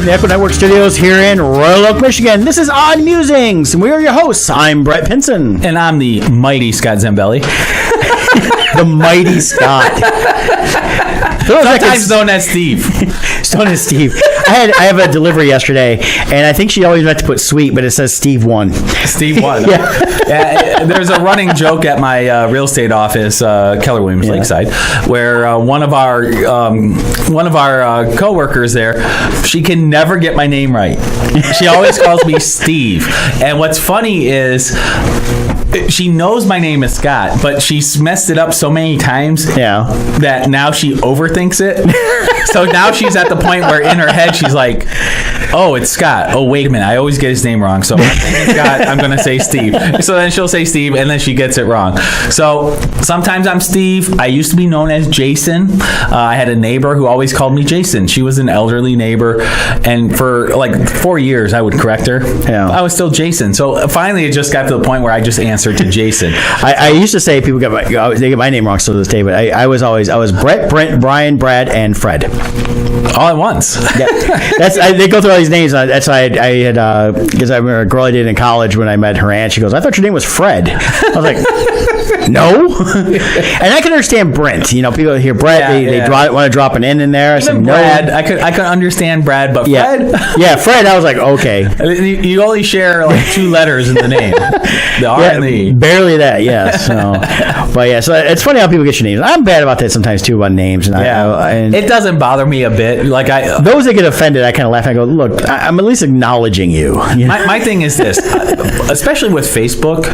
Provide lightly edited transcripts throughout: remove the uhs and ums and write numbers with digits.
the Echo Network Studios here in Royal Oak, Michigan. This is Odd Musings, and we are your hosts. I'm Brett Pinson. And I'm the mighty Scott Zambelli. The mighty Scott. Sometimes known as Steve. Known as Steve. I have a delivery yesterday, and I think she always meant to put sweet, but it says Steve won. Steve won. Yeah. There's a running joke at my real estate office, Keller Williams Lakeside, where one of our coworkers there, she can never get my name right. She always calls me Steve. And what's funny is she knows my name is Scott, but she's messed it up so many times that now she overthinks it. So now she's at the point where in her head she's like, oh, it's Scott. Oh, wait a minute. I always get his name wrong. So I'm thinking Scott, I'm going to say Steve. So then she'll say Steve, and then she gets it wrong. So sometimes I'm Steve. I used to be known as Jason. I had a neighbor who always called me Jason. She was an elderly neighbor, and for like 4 years I would correct her. Yeah. I was still Jason. So finally it just got to the point where I just answered to Jason. I used to say people they get my name wrong still to this day, but I was Brett, Brent, Brian, Brad, and Fred. All at once. Yeah, they go through all these names. That's why I had because I remember a girl I did in college when I met her aunt. She goes, "I thought your name was Fred." I was like, "No." And I can understand Brent. You know, people hear Brett, they want to drop an N in there. Even Brad, no. I could understand Brad, but Fred, Fred. I was like, okay. You only share like 2 letters in the name, the R and the E. Barely that, yes. So, but yeah, so it's funny how people get your names. I'm bad about that sometimes too about names, and it doesn't bother me a bit. Like those that get offended, I kind of laugh and I go, look, I'm at least acknowledging you. My thing is this, especially with Facebook,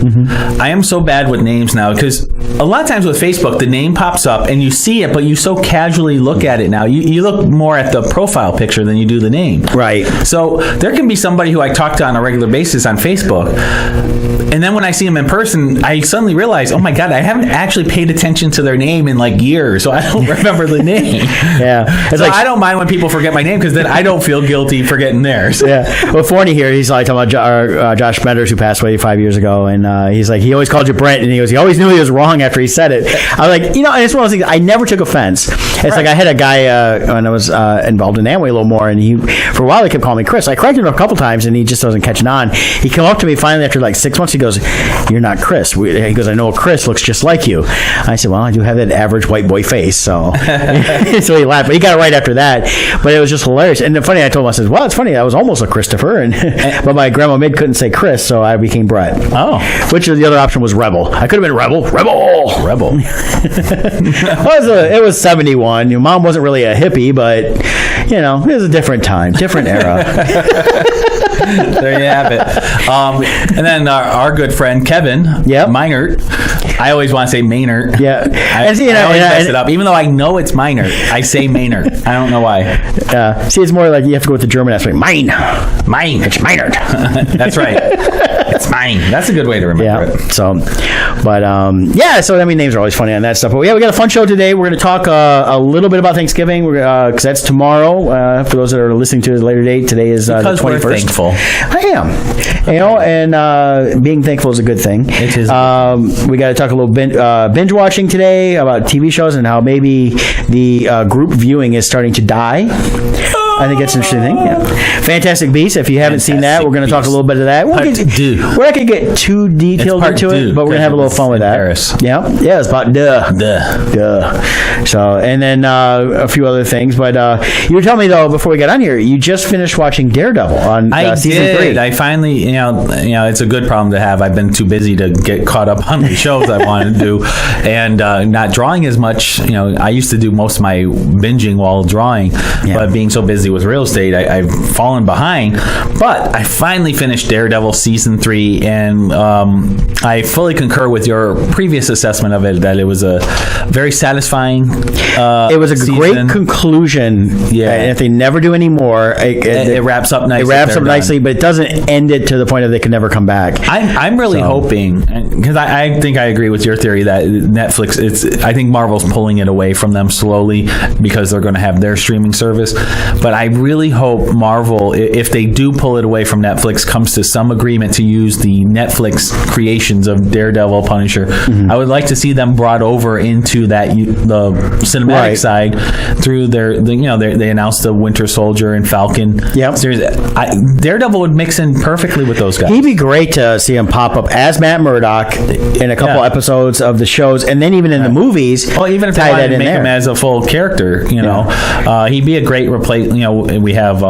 I am so bad with names now because a lot of times with Facebook, the name pops up and you see it, but you so casually look at it now. You look more at the profile picture than you do the name. Right. So there can be somebody who I talk to on a regular basis on Facebook, and then when I see them in person, I suddenly realize, oh my God, I haven't actually paid attention to their name in like years, so I don't remember the name. Yeah. It's so like, I don't mind when people forget my name because then I don't feel guilty forgetting theirs. Yeah. Well, Forney here, he's like talking about Josh Benders, who passed away 5 years ago, and he's like, he always called you Brent, and he always knew he was wrong after he said it. I was like, and it's one of those things, I never took offense. It's like I had a guy when I was involved in Amway a little more, and he, for a while, he kept calling me Chris. I corrected him a couple times, and he just wasn't catching on. He came up to me finally after like 6 months. He goes, "You're not Chris." He goes, "I know Chris looks just like you." I said, "Well, I do have that average white boy face." So, so he laughed, but he got it right after that. But it was just hilarious. And the funny, I told him, I said, "Well, it's funny. I was almost a Christopher, but my grandma Mid couldn't say Chris, so I became Brett." Oh, which the other option was Rebel. I could have been Rebel. It was 71. Your mom wasn't really a hippie, but it was a different time, different era. There you have it. And then our good friend Kevin Meinert. I always want to say Maynard. Yeah. I always mess it up. Even though I know it's Maynard, I say Maynard. I don't know why. See, it's more like you have to go with the German aspect. Mine. It's Maynard. That's right. It's mine. That's a good way to remember it. So, but so I mean, names are always funny on that stuff. But we got a fun show today. We're going to talk a little bit about Thanksgiving because that's tomorrow. For those that are listening to a later date, today is the 21st. We're thankful. I am. And being thankful is a good thing. It is. We got to talk a little binge watching today about TV shows and how maybe the group viewing is starting to die. I think that's an interesting thing. Yeah. Fantastic Beasts. If you haven't seen that, we're going to talk a little bit of that. We're not going to get too detailed into it, but we're going to have a little fun with that. Paris. Yeah, it's about duh. So, and then a few other things. But you were telling me though before we got on here, you just finished watching Daredevil on season 3. I finally, it's a good problem to have. I've been too busy to get caught up on the shows I wanted to do, and not drawing as much. I used to do most of my binging while drawing, but being so busy with real estate, I've fallen behind. But I finally finished Daredevil season 3, and I fully concur with your previous assessment of it that it was a very satisfying. It was a great conclusion. Yeah, and if they never do any more, it wraps up nicely. It wraps up nicely, but it doesn't end it to the point that they can never come back. I'm really hoping, because I think I agree with your theory that Netflix. I think Marvel's pulling it away from them slowly because they're going to have their streaming service. But but I really hope Marvel, if they do pull it away from Netflix, comes to some agreement to use the Netflix creations of Daredevil, Punisher. I would like to see them brought over into the cinematic side through they announced the Winter Soldier and Falcon series. Daredevil would mix in perfectly with those guys. He'd be great to see him pop up as Matt Murdock in a couple episodes of the shows, and then even in the movies. Well, even if they wanted to make him as a full character, he'd be a great replacement. We have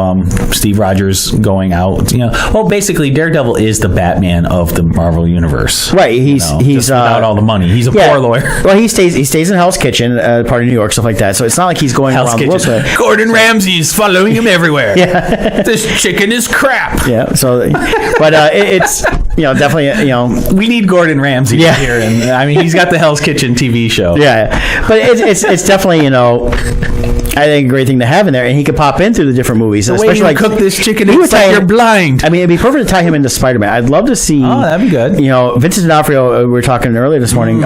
Steve Rogers going out. Well, basically, Daredevil is the Batman of the Marvel universe. Right. He's without all the money. He's a poor lawyer. Well, he stays in Hell's Kitchen, part of New York, stuff like that. So it's not like he's going around the world. Gordon Ramsay's following him everywhere. This chicken is crap. Yeah. So, but it's definitely we need Gordon Ramsay here, and I mean he's got the Hell's Kitchen TV show. Yeah, but it's definitely I think a great thing to have in there, and he could pop in through the different movies. The way you cook this chicken, it's like you're blind. I mean, it'd be perfect to tie him into Spider-Man. I'd love to see. Oh, that'd be good. Vincent D'Onofrio. We were talking earlier this morning. Is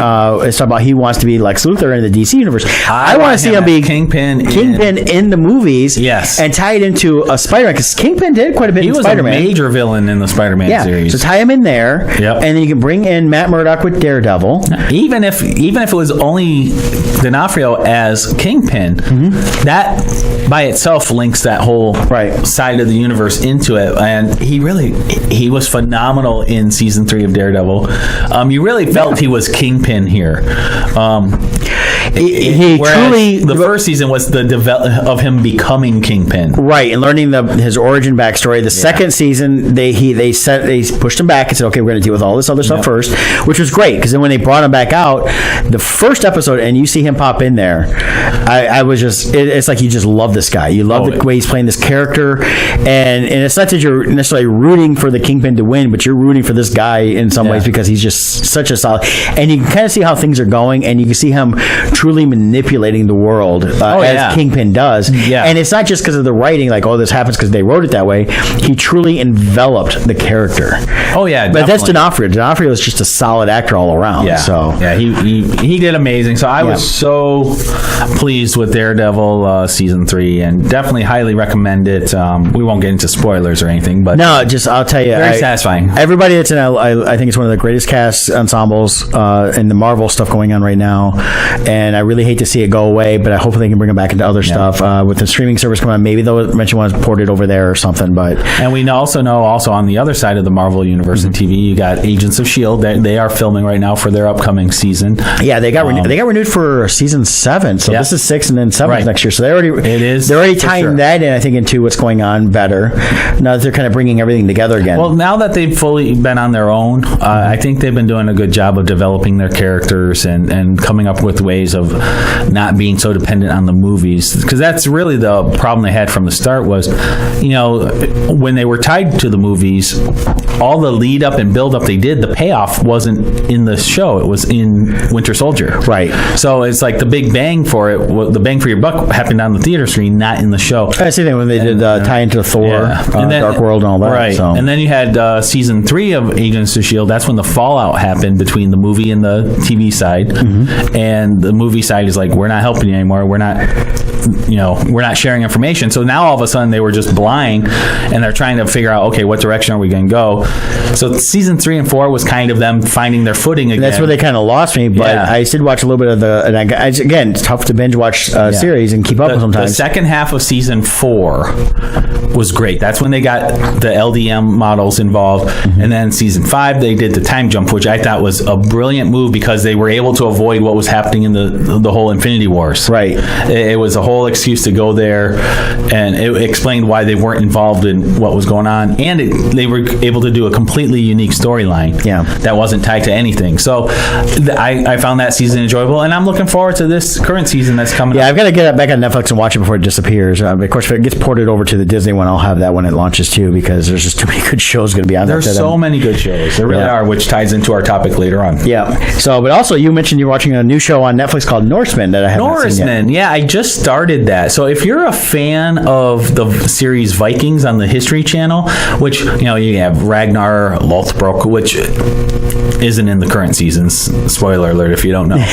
talking about he wants to be Lex Luthor in the DC universe. I want to see him be Kingpin in the movies. Yes, and tie it into a Spider-Man, because Kingpin did quite a bit in Spider-Man. He was a major villain in the Spider-Man series. So tie him in there, and then you can bring in Matt Murdock with Daredevil. Even if it was only D'Onofrio as Kingpin, that by itself links that whole side of the universe into it, and he was phenomenal in season 3 of Daredevil. You really felt he was Kingpin here. He truly, the first season was the development of him becoming Kingpin, right, and learning his origin backstory. The second season, they pushed him back and said, okay, we're going to deal with all this other stuff first, which was great, because then when they brought him back out, the first episode, and you see him pop in there, I was just, it's like you just love this guy. You love the way he's playing this character, and it's not that you're necessarily rooting for the Kingpin to win, but you're rooting for this guy in some ways, because he's just such a solid, and you can kind of see how things are going, and you can see him truly manipulating the world as Kingpin does. And it's not just because of the writing, like, this happens because they wrote it that way. He truly enveloped the character. But that's D'Onofrio. D'Onofrio is just a solid actor all around. He did amazing. So I was so pleased with Daredevil season 3, and definitely highly recommend it. We won't get into spoilers or anything, but I'll tell you, very satisfying. Everybody that's in it, I think it's one of the greatest cast ensembles in the Marvel stuff going on right now, and I really hate to see it go away, but I hope they can bring it back into other stuff. With the streaming service coming on, maybe they'll mention one ported over there or something. And we also know on the other side of the Marvel universe and TV, you got Agents of S.H.I.E.L.D. They are filming right now for their upcoming season. Yeah, they got renewed for season 7, so this is 6 and then 7 next year. So they're already tying that in, I think, into what's going on better. Now that they're kind of bringing everything together again. Well, now that they've fully been on their own, I think they've been doing a good job of developing their characters and coming up with ways of not being so dependent on the movies, because that's really the problem they had from the start. Was when they were tied to the movies, all the lead up and build up they did, the payoff wasn't in the show, it was in Winter Soldier, right? So it's like the big bang for it, the bang for your buck happened on the theater screen, not in the show. I see that when they did tie into Thor, and then, Dark World and all that, right? So. And then you had season 3 of Agents of S.H.I.E.L.D. That's when the fallout happened between the movie and the TV side, and the movie side is like, we're not helping you anymore, we're not sharing information. So now all of a sudden they were just blind, and they're trying to figure out, okay, what direction are we going to go? So season 3 and 4 was kind of them finding their footing again. That's where they kind of lost me, but I did watch a little bit of again, it's tough to binge watch series and keep up with sometimes. The second half of season 4 was great. That's when they got the LDM models involved, and then season 5 they did the time jump, which I thought was a brilliant move, because they were able to avoid what was happening in the whole Infinity Wars. Right. It was a whole excuse to go there, and it explained why they weren't involved in what was going on, and they were able to do a completely unique storyline that wasn't tied to anything. So I found that season enjoyable, and I'm looking forward to this current season that's coming up. I've got to get back on Netflix and watch it before it disappears. Of course, if it gets ported over to the Disney one, I'll have that when it launches too, because there's just too many good shows going to be on there. There's so many good shows. There really are, which ties into our topic later on. So, but also you mentioned you're watching a new show on Netflix called Norseman that I haven't seen yet. Yeah, I just started that. So if you're a fan of the series Vikings on the History Channel, which, you have Ragnar Lothbrok, which isn't in the current seasons. Spoiler alert if you don't know.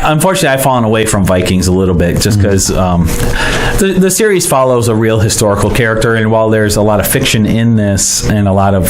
Unfortunately, I've fallen fallen away from Vikings a little bit just because the series follows a real historical character, and while there's a lot of fiction in this and a lot of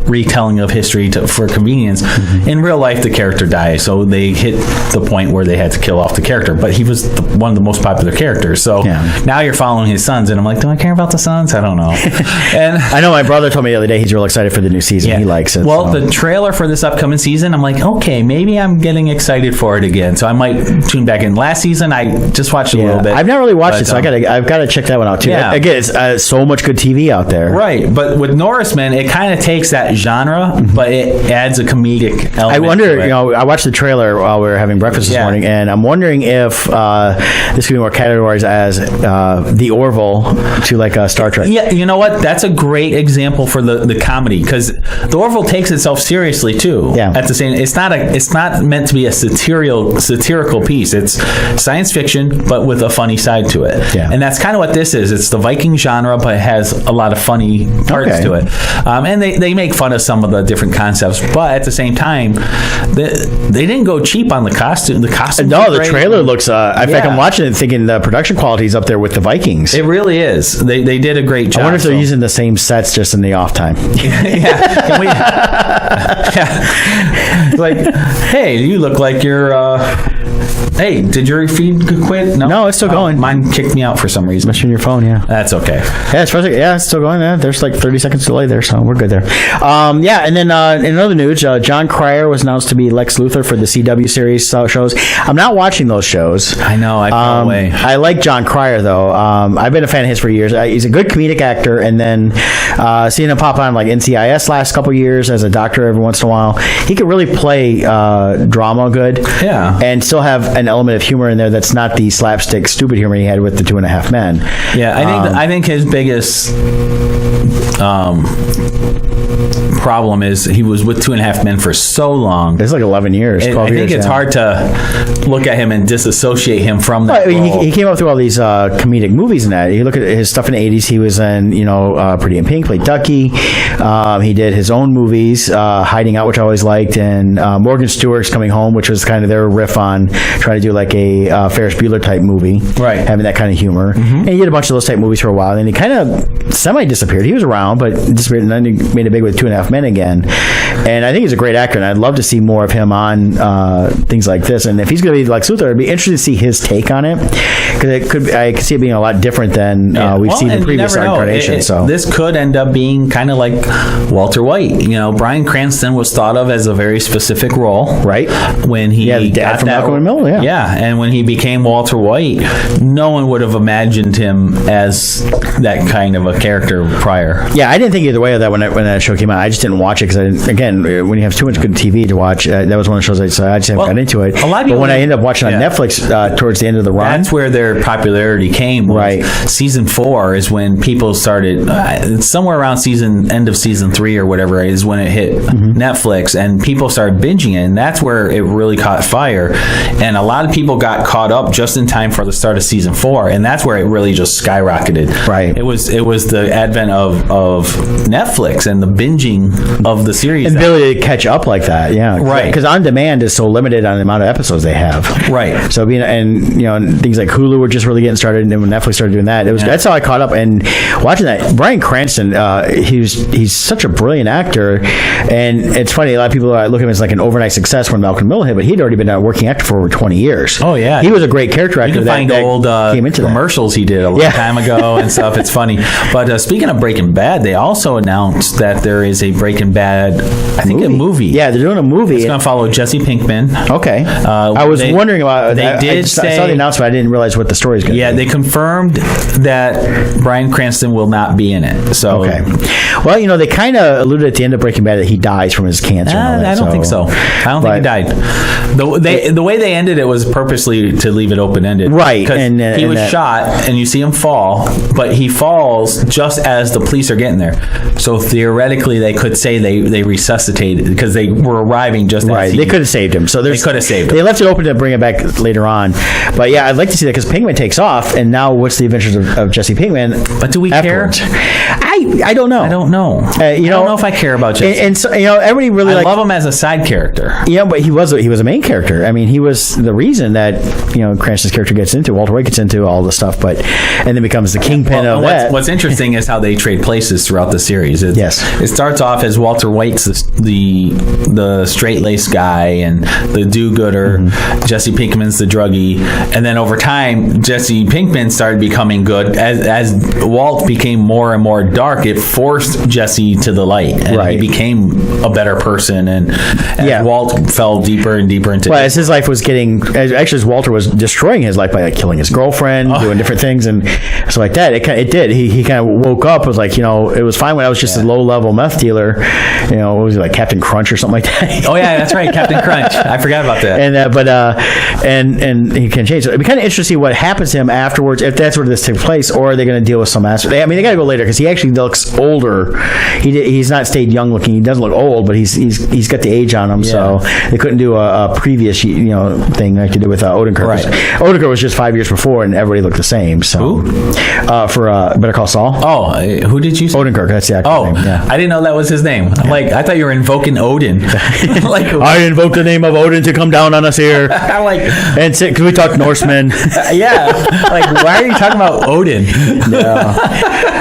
retelling of history for convenience, in real life the character dies, so they hit the point where they had to kill off the character, but he was one of the most popular characters, so now you're following his sons, and I'm like, do I care about the sons? I don't know. And I know my brother told me the other day he's real excited for the new season. He likes it. Well, the trailer for this upcoming season, I'm like, okay, maybe I'm getting excited for it again, so I might tune back in. Last season I just watched a little bit. I've not really watched it, so I've got to check that one out too. Again, it's so much good TV out there, right? But with Norseman, it kind of takes that genre, but it adds a comedic element. I wonder, I watched the trailer while we were having breakfast this morning, and I'm wondering if this could be more categorized as the Orville to like Star Trek. Yeah, you know what? That's a great example for the comedy, because the Orville takes itself seriously too. Yeah. At the same, it's not meant to be a satirical piece. It's science fiction, but with a funny side to it. Yeah. And that's kind of what this is. It's the Viking genre, but it has a lot of funny parts to it. And they make fun of some of the different concepts, but at the same time, they didn't go cheap on the costume. The costume. No, the trailer looks. In fact, I'm watching it thinking the production quality is up there with the Vikings. It really is. They did a great job. I wonder if they're using the same sets just in the off time. Can we? Like, hey, you look like you're. Hey, did your feed quit? No, it's still going. Mine kicked me out for some reason. Messing your phone, That's okay. It's still going. There's like 30 seconds delay there, so we're good there. And then in other news, John Cryer was announced to be Lex Luthor for the CW series shows. I'm not watching those shows. I know. I fell away. I like John Cryer though. I've been a fan of his for years. He's a good comedic actor, and then seeing him pop on like NCIS last couple years as a doctor every once in a while, he could really play drama good. Yeah, and still have an element of humor in there that's not the slapstick stupid humor he had with the 2.5 Men. Yeah, I think his biggest problem is he was with 2.5 Men for so long. It's like 11 years, 12 years. I think it's hard to look at him and disassociate him from that role. He came up through all these comedic movies and that. You look at his stuff in the 80s, he was in, Pretty in Pink, played Ducky. He did his own movies, Hiding Out, which I always liked, and Morgan Stewart's Coming Home, which was kind of their riff on trying to do like a Ferris Bueller type movie. Right. Having that kind of humor. And he did a bunch of those type movies for a while, and he kind of semi-disappeared. He was around, but disappeared, and then he made it big with 2.5 Men again. And I think he's a great actor, and I'd love to see more of him on things like this. And if he's going to be like Luthor, I'd be interested to see his take on it, because I could see it being a lot different than we've seen in previous incarnations. So this could end up being kind of like Walter White. Bryan Cranston was thought of as a very specific role, right? When he the dad from Malcolm and Mill, and when he became Walter White, no one would have imagined him as that kind of a character prior. Yeah, I didn't think either way of that when that show came out. I just didn't watch it because again, when you have too much good TV to watch, that was one of the shows I just haven't got into it. A lot of people, but when I ended up watching on Netflix towards the end of the run, that's where their popularity came. Right, season 4 is when people started. Somewhere around end of season 3 or whatever is when it hit Netflix, and people started binging it, and that's where it really caught fire. And a lot of people got caught up just in time for the start of season 4, and that's where it really just skyrocketed. Right, it was the advent of Netflix and the binging of the series, and ability to catch up like that. Yeah, right, because on demand is so limited on the amount of episodes they have. Right, so and things like Hulu were just really getting started, and then when Netflix started doing that, that's how I caught up. And watching that, Bryan Cranston, he's such a brilliant actor, and it's funny, a lot of people look at him as like an overnight success when Malcolm Mill hit, but he'd already been a working actor for over 20 years. Oh yeah, he was a great character actor. You can find old came into commercials he did a long time ago and stuff. It's funny. But speaking of Breaking Bad, they also announced that there is a Breaking Bad, a movie. Yeah, they're doing a movie. It's going to follow Jesse Pinkman. Okay. I was wondering about that. I saw the announcement. I didn't realize what the story is going to be. Yeah, they confirmed that Bryan Cranston will not be in it. So, okay. Well, they kind of alluded at the end of Breaking Bad that he dies from his cancer. I don't think so. I don't think he died. The way they ended it was purposely to leave it open-ended. Right. Because he was shot, and you see him fall, but he falls just as the police are getting there. So theoretically, they could say they resuscitated because they were arriving just as they could have saved him. So they could have saved him. They left it open to bring it back later on. But yeah, I'd like to see that because Pinkman takes off, and now what's the adventures of Jesse Pinkman? But do we care? I don't know. I don't know. I don't know if I care about Jesse. And so, everybody really I love him as a side character. Yeah, but he was a main character. I mean, he was the reason that Cranston's character gets into Walter White gets into all the stuff, and then becomes the kingpin of that. What's interesting is how they trade places throughout the series. It starts off as Walter White's the straight-laced guy and the do-gooder. Jesse Pinkman's the druggie, and then over time, Jesse Pinkman started becoming good as Walt became more and more dark. It forced Jesse to the light, and he became a better person. And as Walt fell deeper and deeper into. Well, as his life was as Walter was destroying his life by killing his girlfriend, doing different things, and so like that. It did. He kind of woke up. Was like, it was fine when I was just a low-level meth dealer. What was he, like Captain Crunch or something like that? Oh yeah, that's right, Captain Crunch. I forgot about that. And and he can change. So it'd be kind of interesting to see what happens to him afterwards, if that's where this takes place, or are they going to deal with some aspect? I mean, they got to go later because he actually looks older. He's not stayed young looking. He doesn't look old, but he's got the age on him. So they couldn't do a previous thing like they did with Odenkirk. Right. Odenkirk was just 5 years before, and everybody looked the same. So for Better Call Saul. Oh, who did you say? Odenkirk. That's the actor name. Yeah. I didn't know that was his name. Like, I thought you were invoking Odin. I invoke the name of Odin to come down on us here. I'm like, and because we talk Norsemen. Yeah. Like, why are you talking about Odin?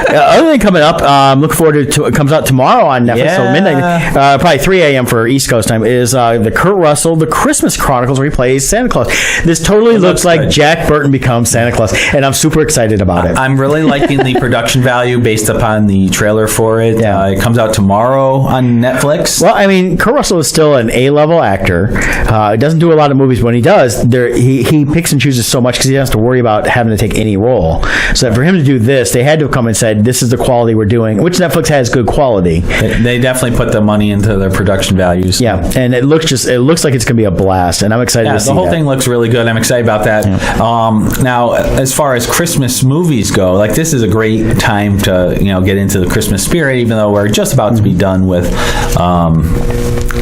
Other thing coming up, looking forward to it comes out tomorrow on Netflix, so midnight, probably 3 a.m. for East Coast time, is the Kurt Russell The Christmas Chronicles, where he plays Santa Claus. This totally looks like good. Jack Burton becomes Santa Claus, and I'm super excited about it. I'm really liking the production value based upon the trailer for it. It comes out tomorrow on Netflix. Well, I mean, Kurt Russell is still an A-level actor. Doesn't do a lot of movies, but when he does, he picks and chooses so much because he doesn't have to worry about having to take any role. So for him to do this, they had to have come and said, this is the quality we're doing, which Netflix has good quality. They definitely put the money into their production values. Yeah, and it looks like it's going to be a blast, and I'm excited to see that. The whole thing looks really good. I'm excited about that. Yeah. Now, as far as Christmas movies go, like, this is a great time to get into the Christmas spirit, even though we're just about to be done with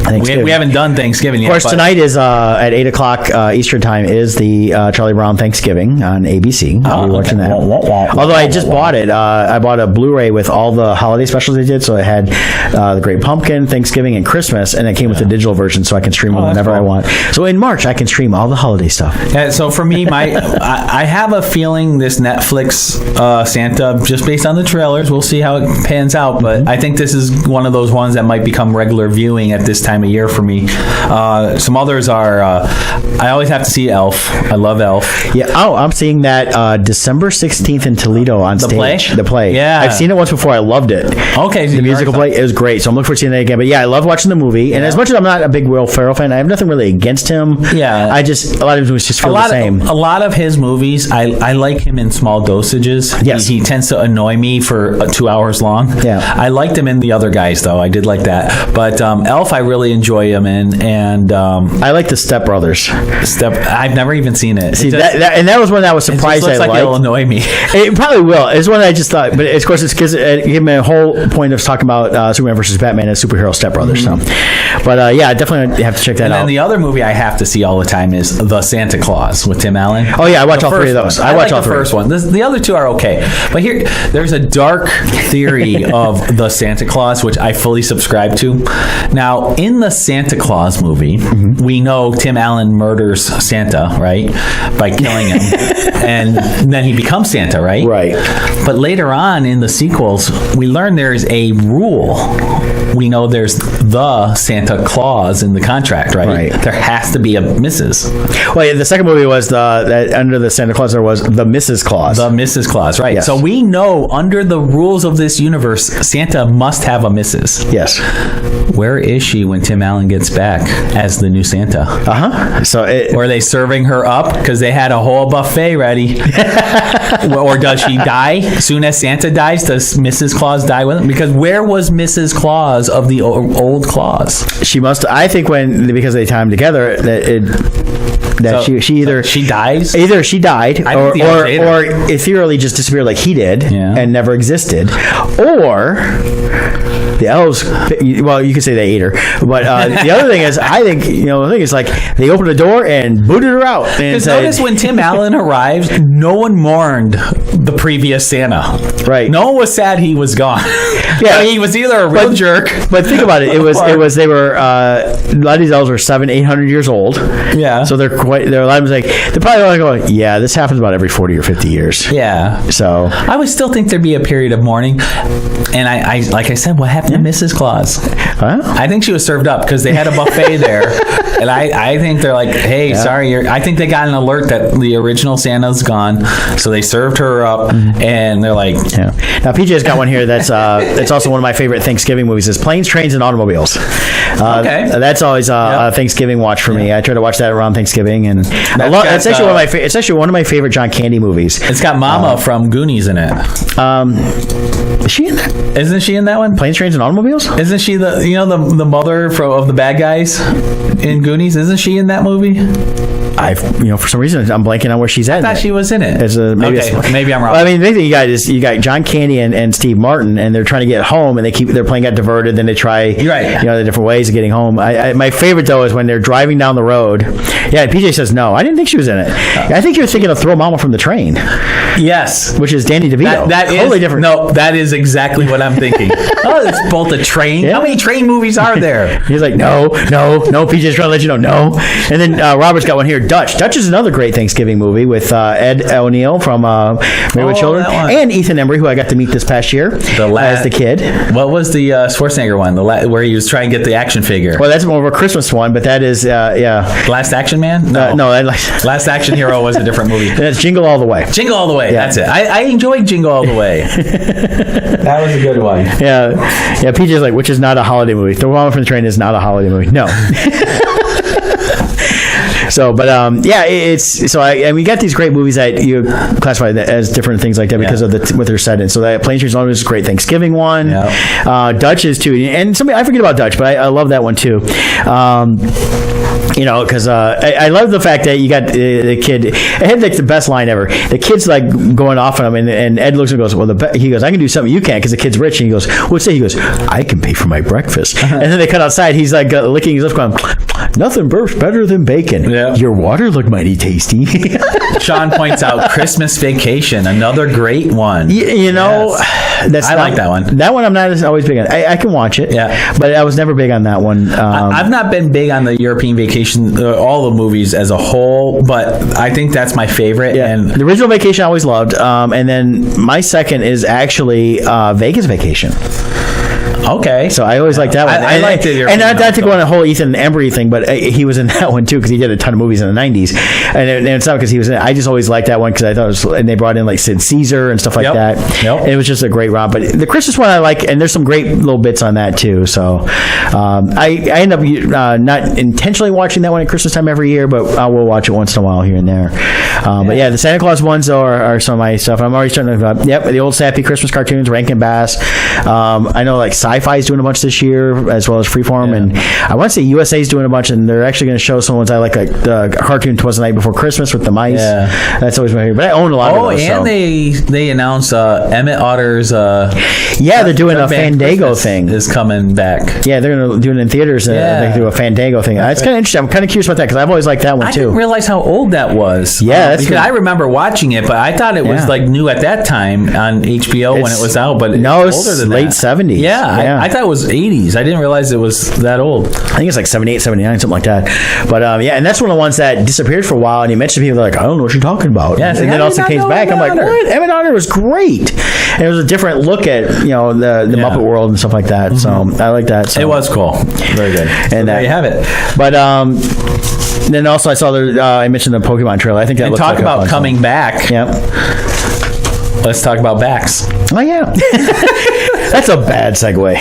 we haven't done Thanksgiving yet. Of course, tonight is at 8 o'clock Eastern time is the Charlie Brown Thanksgiving on ABC. I'll be watching that. Although I just bought it. I bought a Blu-ray with all the holiday specials they did. So it had the Great Pumpkin, Thanksgiving, and Christmas, and it came with the digital version, so I can stream them whenever I want. So in March, I can stream all the holiday stuff. So for me, I have a feeling this Netflix Santa, just based on the trailers, we'll see how it pans out, but I think this is one of those ones that might become regular viewing at this time of year for me. Some others are I always have to see Elf. I love Elf. Yeah. Oh, I'm seeing that December 16th in Toledo on stage. The play. Yeah. I've seen it once before. I loved it. Okay. The musical play, it was great. So I'm looking forward to seeing that again. But yeah, I love watching the movie. And as much as I'm not a big Will Ferrell fan, I have nothing really against him. Yeah. A lot of his movies just feel the same. A lot of his movies, I like him in small dosages. Yes. He tends to annoy me for 2 hours long. Yeah. I liked him in The Other Guys, though. I did like that. But Elf, I really enjoy him in. And I like the Step Brothers. I've never even seen it. See, that was one that I was surprised I liked. It'll annoy me. It probably will. It's one that I just thought, but of course it's because it gave me a whole point of talking about Superman versus Batman as superhero Step Brothers. So, but I definitely have to check that out. And the other movie I have to see all the time is The Santa Claus with Tim Allen. Oh yeah, I watch all three of those. I watch all the first one. The other two are okay, but there's a dark theory of The Santa Claus which I fully subscribe to. Now, in the Santa Claus movie, we know Tim Allen murders Santa, right, by killing him, and then he becomes Santa, right? Right. But later on in the sequels, we learn there's a rule. We know there's the Santa Claus in the contract, right? There has to be a Mrs. Well, yeah, the second movie was that under the Santa Claus there was the Mrs. Claus. The Mrs. Claus, right? Yes. So we know under the rules of this universe, Santa must have a Mrs. Yes. Where is she when Tim Allen gets back as the new Santa? Or are they serving her up because they had a whole buffet ready? Or does she die? As soon as Santa dies, does Mrs. Claus die with him? Because where was Mrs. Claus of the old Claus? She must. I think because they timed together she dies. Either she died, or ethereally just disappeared like he did and never existed, or the elves. Well, you could say they ate her, but the other thing is, I think the thing is like they opened the door and booted her out. Because notice when Tim Allen arrived, no one mourned the previous Santa. Right. No one was sad he was gone. Yeah. I mean, he was either a real jerk. But think about it. They were, a lot of these elves are 700-800 years old. Yeah. So they're a lot of them they're probably like going, yeah, this happens about every 40 or 50 years. Yeah. So I would still think there'd be a period of mourning. And I like I said, what happened to Mrs. Claus? Huh? I think she was served up because they had a buffet there. And I think they're like, hey, sorry. I think they got an alert that the original Santa's gone. So they served her up and they're like... Yeah. Now, PJ's got one here that's it's also one of my favorite Thanksgiving movies is Planes, Trains, and Automobiles. Okay. That's always a Thanksgiving watch for me. I try to watch that around Thanksgiving. And it's actually one of my favorite John Candy movies. It's got Mama from Goonies in it. Is she in that? Isn't she in that one? Planes, Trains, and Automobiles? Isn't she the mother of the bad guys in Goonies? Isn't she in that movie? For some reason I'm blanking on where she's at. I thought she was in it. Maybe I'm wrong. Well, I mean, the thing you got John Candy and Steve Martin, and they're trying to get home, and their plane got diverted. Then they try, the different ways of getting home. My favorite though is when they're driving down the road. Yeah, PJ says no. I didn't think she was in it. I think you're thinking of Throw Mama from the Train. Yes, which is Danny DeVito. That totally is different. No, that is exactly what I'm thinking. It's both a train. Yeah. How many train movies are there? He's like, no. PJ's trying to let you know, no. And then Robert's got one here. Dutch is another great Thanksgiving movie with Ed O'Neill from Married with Children and Ethan Embry, who I got to meet this past year as the kid. What was the Schwarzenegger one? Where he was trying to get the action figure. Well, that's more of a Christmas one, but that is Last Action Man. No, Last Action Hero was a different movie. That's Jingle All the Way. Jingle All the Way. Yeah. That's it. I enjoyed Jingle All the Way. That was a good one. Yeah. PJ's like, which is not a holiday movie. The Woman from the Train is not a holiday movie. No. So, but we got these great movies that you classify as different things like that because of what they're set in. So that Planes, Trains, and Automobiles is a great Thanksgiving one. Yeah. Dutch is too, and I forget about Dutch, but I love that one too. Because I love the fact that you got the kid. It had like the best line ever. The kid's like going off on him, and Ed looks and goes, "Well, he goes, I can do something you can't," because the kid's rich, and he goes, "What's that?" He goes, "I can pay for my breakfast." And then they cut outside. He's like licking his lips, going, "Nothing burps better than bacon. Yeah. Your water looked mighty tasty." Sean points out Christmas Vacation, another great one. I like that one. That one I'm not always big on. I can watch it, but I was never big on that one. I've not been big on the European Vacation, all the movies as a whole, but I think that's my favorite. Yeah. And the original Vacation I always loved, and then my second is actually Vegas Vacation. Okay. So I always liked that one. I liked it. And not to go on a whole Ethan Embry thing, but he was in that one too because he did a ton of movies in the 90s. And it's not because he was in it. I just always liked that one because I thought it was, and they brought in like Sid Caesar and stuff like that. Yep. It was just a great romp. But the Christmas one I like, and there's some great little bits on that too. So I end up not intentionally watching that one at Christmas time every year, but I will watch it once in a while here and there. But yeah, the Santa Claus ones are some of my stuff. I'm already starting to the old sappy Christmas cartoons, Rankin Bass. I know like Sci-Fi is doing a bunch this year, as well as Freeform, and I want to say USA is doing a bunch, and they're actually going to show some ones I like the cartoon Twas the Night Before Christmas with the mice. Yeah. That's always my favorite. But I own a lot of those. And they announced Emmett Otter's they're doing a Fandango Christmas thing. Is coming back. Yeah, they're going to do it in theaters. They do a Fandango thing. It's kind of interesting. I'm kind of curious about that because I've always liked that one too. I didn't realize how old that was. Yeah, because I remember watching it, but I thought it was like new at that time on HBO when it was out. But no, it's older than late that. 70s. Yeah. I thought it was 80s. I didn't realize it was that old. I think it's like 78, 79, something like that. But and that's one of the ones that disappeared for a while. And you mentioned people like, I don't know what you're talking about. Yeah, and then also came back. I'm like, what? Emmett Otter was great. And it was a different look at the Muppet world and stuff like that. Mm-hmm. So I like that. So. It was cool. Very good. And there you have it. But then also I saw I mentioned the Pokemon trailer. I think that looks talk like about coming back. Yep. Let's talk about backs. Oh yeah. That's a bad segue.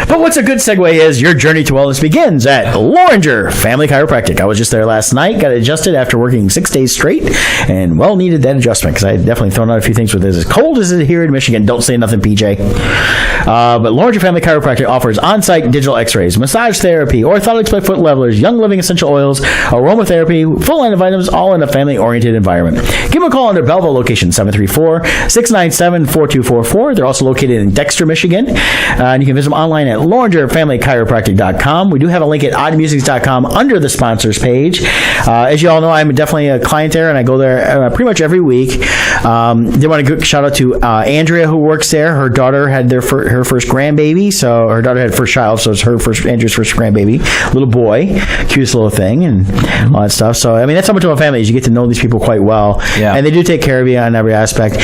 But what's a good segue is your journey to wellness begins at Loringer Family Chiropractic. I was just there last night, got adjusted after working 6 days straight, and well needed that adjustment because I had definitely thrown out a few things with this. As cold as it here in Michigan, don't say nothing, PJ. But Loringer Family Chiropractic offers on-site digital x-rays, massage therapy, orthotics by foot levelers, young living essential oils, aromatherapy, full line of vitamins, all in a family-oriented environment. Give them a call on their Belleville location, 734-697-4244. They're also located in Dexter, Michigan. And you can visit them online at LoringerFamilyChiropractic.com. We do have a link at oddmusics.com under the sponsors page. As you all know, I'm definitely a client there, and I go there pretty much every week. They want to shout out to Andrea, who works there. Her daughter had her first grandbaby, so her daughter had first child, so it's Andrea's first grandbaby, little boy, cutest little thing, and all that stuff. So I mean, that's how much of a family is. You get to know these people quite well, and they do take care of you on every aspect.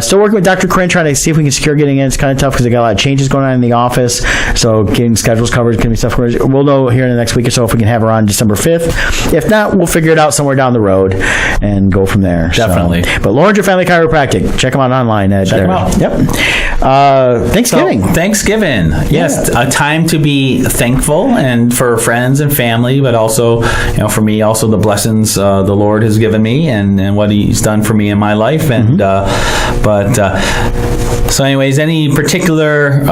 Still working with Dr. Corinne, trying to see if we can secure getting in. It's kind of tough because they got a lot of changes going on in the office, so getting schedules covered can be stuff. We'll know here in the next week or so if we can have her on December 5th. If not, we'll figure it out somewhere down the road and go from there. Definitely. So, but Lawrenceur Family Chiropractic, check them out online. Check them out. Yep. Thanksgiving. So, Thanksgiving. Yes, a time to be thankful, and for friends and family, but also, for me, also the blessings the Lord has given me and what He's done for me in my life. And so anyways, any particular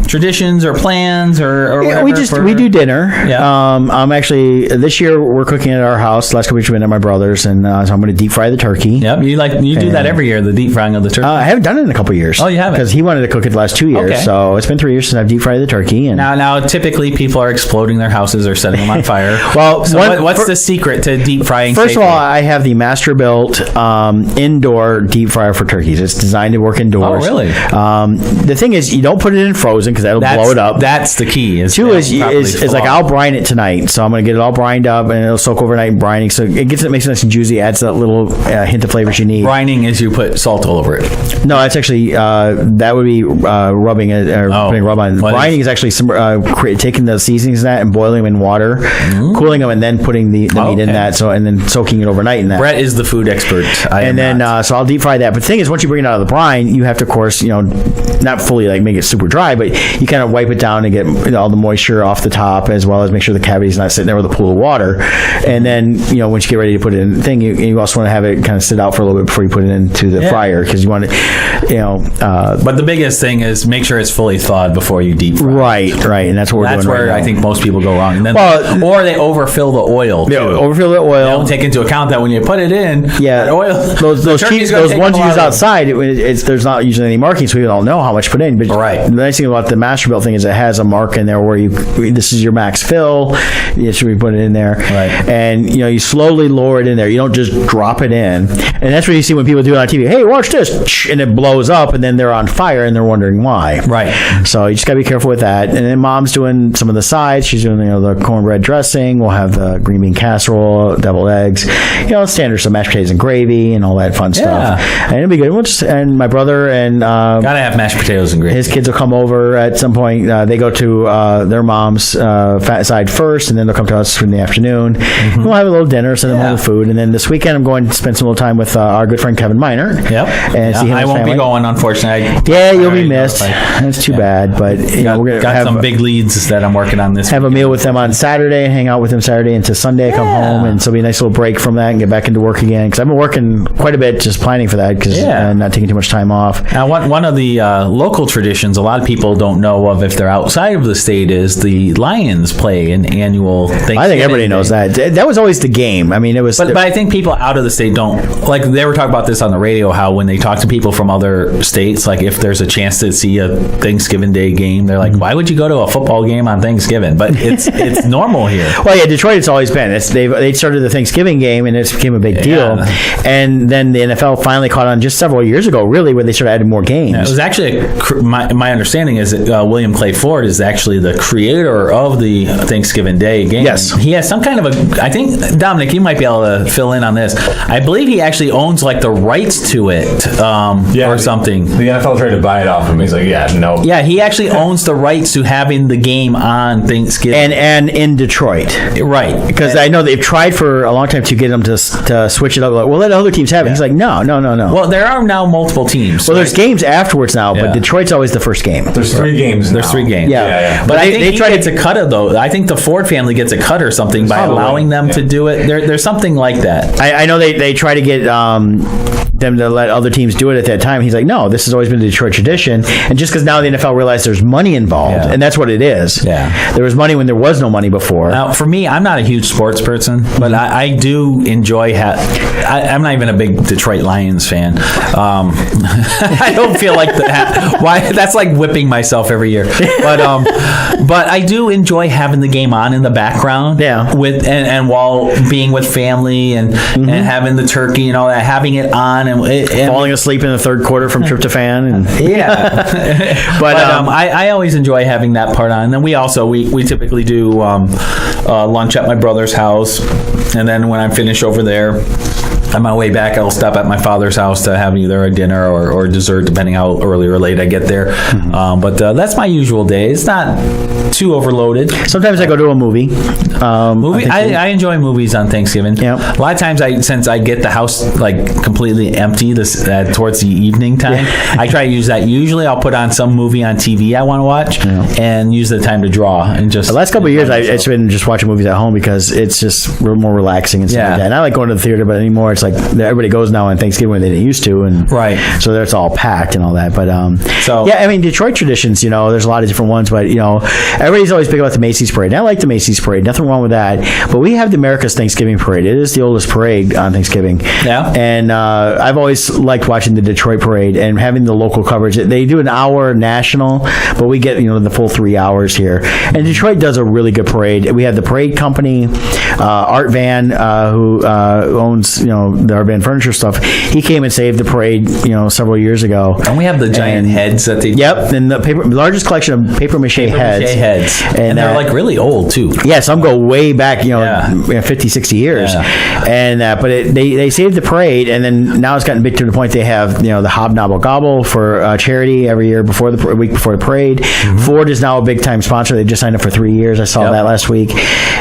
traditions or plans or whatever? We do dinner. Yeah. I'm actually, this year we're cooking at our house. Last couple weeks we've been at my brother's, and so I'm going to deep fry the turkey. Yep. You do that every year, the deep frying of the turkey. I haven't done it in a couple of years. Oh, you haven't? Because he wanted to cook it the last 2 years. Okay. So it's been 3 years since I've deep fried the turkey. And now typically people are exploding their houses or setting them on fire. Well, so what's the secret to deep frying? First of all, I have the master built indoor deep fryer for turkeys. It's designed to work indoors. Oh, really? The thing is, you don't put it in frozen because that'll blow it up. That's the key. Two is like I'll brine it tonight, so I'm going to get it all brined up and it'll soak overnight in brining. So it makes it nice and juicy. Adds that little hint of flavors you need. Brining is you put salt all over it. No, it's actually that would be rubbing it or putting rub on. Brining is actually taking the seasonings in that and boiling them in water, cooling them, and then putting the meat in that. So and then soaking it overnight in that. Brett is the food expert. So I'll deep fry that. But the thing is, once you bring it out of the brine, you have to, of course, not fully like make it super dry, but you kind of wipe it down and get all the moisture off the top, as well as make sure the cavity's not sitting there with a pool of water. And then once you get ready to put it in the thing, you also want to have it kind of sit out for a little bit before you put it into the fryer, because you want it, but the biggest thing is make sure it's fully thawed before you deep fry. Right, and that's what we're doing. That's where I think most people go wrong. And then, or they overfill the oil. They overfill the oil. They don't take into account that when you put it in, that oil. Those ones you use outside, there's not usually any markings, so we don't know how much to put in. But the nice thing about the master built thing is it has a mark in there where this is your max fill. You should put it in there, and you slowly lower it in there. You don't just drop it in, and that's what you see when people do it on TV. Hey, watch this, and it blows up, and then they're on fire, and they're wondering why. Right. So you just gotta be careful with that. And then Mom's doing some of the sides. She's doing the cornbread dressing. We'll have the green bean casserole, deviled eggs, standard some mashed potatoes and gravy and all that fun stuff. And it'll be good. And my brother and gotta have mashed potatoes and gravy. His kids will come over at some point. They go to their mom's side first, and then they'll come to us in the afternoon. We'll have a little dinner, send them home with food, and then this weekend I'm going to spend some little time with our good friend Kevin Miner. And see him. I won't be going, unfortunately. You'll be missed. That's too bad, but we're gonna have some big leads that I'm working on this. Have a meal with them on Saturday, and hang out with them Saturday into Sunday. Come home, and so it'll be a nice little break from that and get back into work again. Because I've been working quite a bit just planning for that because not taking too much time off. Now, one of the local traditions a lot of people don't know of if they're outside of the state is the Lions play an annual Thanksgiving. I think everybody knows that. That was always the game. I mean, it was. But I think people out of the state don't, like, they were talking about this on the radio, how when they talk to people from other states, like if there's a chance to see a Thanksgiving Day game, they're like, why would you go to a football game on Thanksgiving? But it's normal here. Well, Detroit, it's always been. They started the Thanksgiving game, and it became a big deal. And then the NFL finally caught on just several years ago, really, when they started adding more games. It was actually, my understanding is that William Clay Ford is actually the creator of the Thanksgiving Day game. Yes. He has some kind of I think, Dominic, you might be able to fill in on this. I believe he actually owns like the rights to it or something. The NFL tried to buy it off him. He's like, no. Yeah, he actually owns the rights to having the game on Thanksgiving. And in Detroit. Right. Because I know they've tried for a long time to get him to switch it up. Like, well, let other teams have it. He's like, no. Well, there are now multiple teams. Well, there's games afterwards now, but Detroit's al's always the first game. There's 3 games. There's 3 games. Yeah. But I think he gets a cut of though. I think the Ford family gets a cut or something by allowing them to do it. There's something like that. I know they try to get them to let other teams do it at that time. He's like, no, this has always been the Detroit tradition. And just because now the NFL realized there's money involved, and that's what it is. Yeah. There was money when there was no money before. Now, for me, I'm not a huge sports person, but I do enjoy I'm not even a big Detroit Lions fan. I don't feel like that. Why? That's like whipping myself every year. But I do enjoy having the game on in the background. Yeah. And while being with family and having the turkey and all that, having it on and falling asleep in the third quarter from tryptophan. And but I always enjoy having that part on. And then we typically do lunch at my brother's house, and then when I'm finished over there, on my way back, I'll stop at my father's house to have either a dinner or dessert, depending how early or late I get there. But that's my usual day. It's not too overloaded. Sometimes I go to a movie. I enjoy movies on Thanksgiving. Yep. A lot of times, since I get the house like completely empty towards the evening time, I try to use that. Usually, I'll put on some movie on TV I want to watch and use the time to draw. And just the last couple of years, it's been just watching movies at home because it's just more relaxing and stuff like that. And I like going to the theater, but anymore it's like everybody goes now on Thanksgiving when they didn't used to, and so that's all packed and all that. But I mean, Detroit traditions, there's a lot of different ones, but everybody's always big about the Macy's Parade. And I like the Macy's Parade, nothing wrong with that. But we have the America's Thanksgiving Parade. It is the oldest parade on Thanksgiving. Yeah. And I've always liked watching the Detroit Parade and having the local coverage. They do an hour national, but we get the full 3 hours here. And Detroit does a really good parade. We have the parade company, Art Van, who owns the Art Van furniture stuff. He came and saved the parade several years ago. And we have the giant heads that they and the largest collection of paper mache heads. And they're like really old too. Yeah, some go way back 50, 60 years. And but they saved the parade, and then now it's gotten big to the point they have the Hobnobble Gobble for charity every year before the week before the parade. Ford is now a big time sponsor. They just signed up for 3 years. I saw that last week.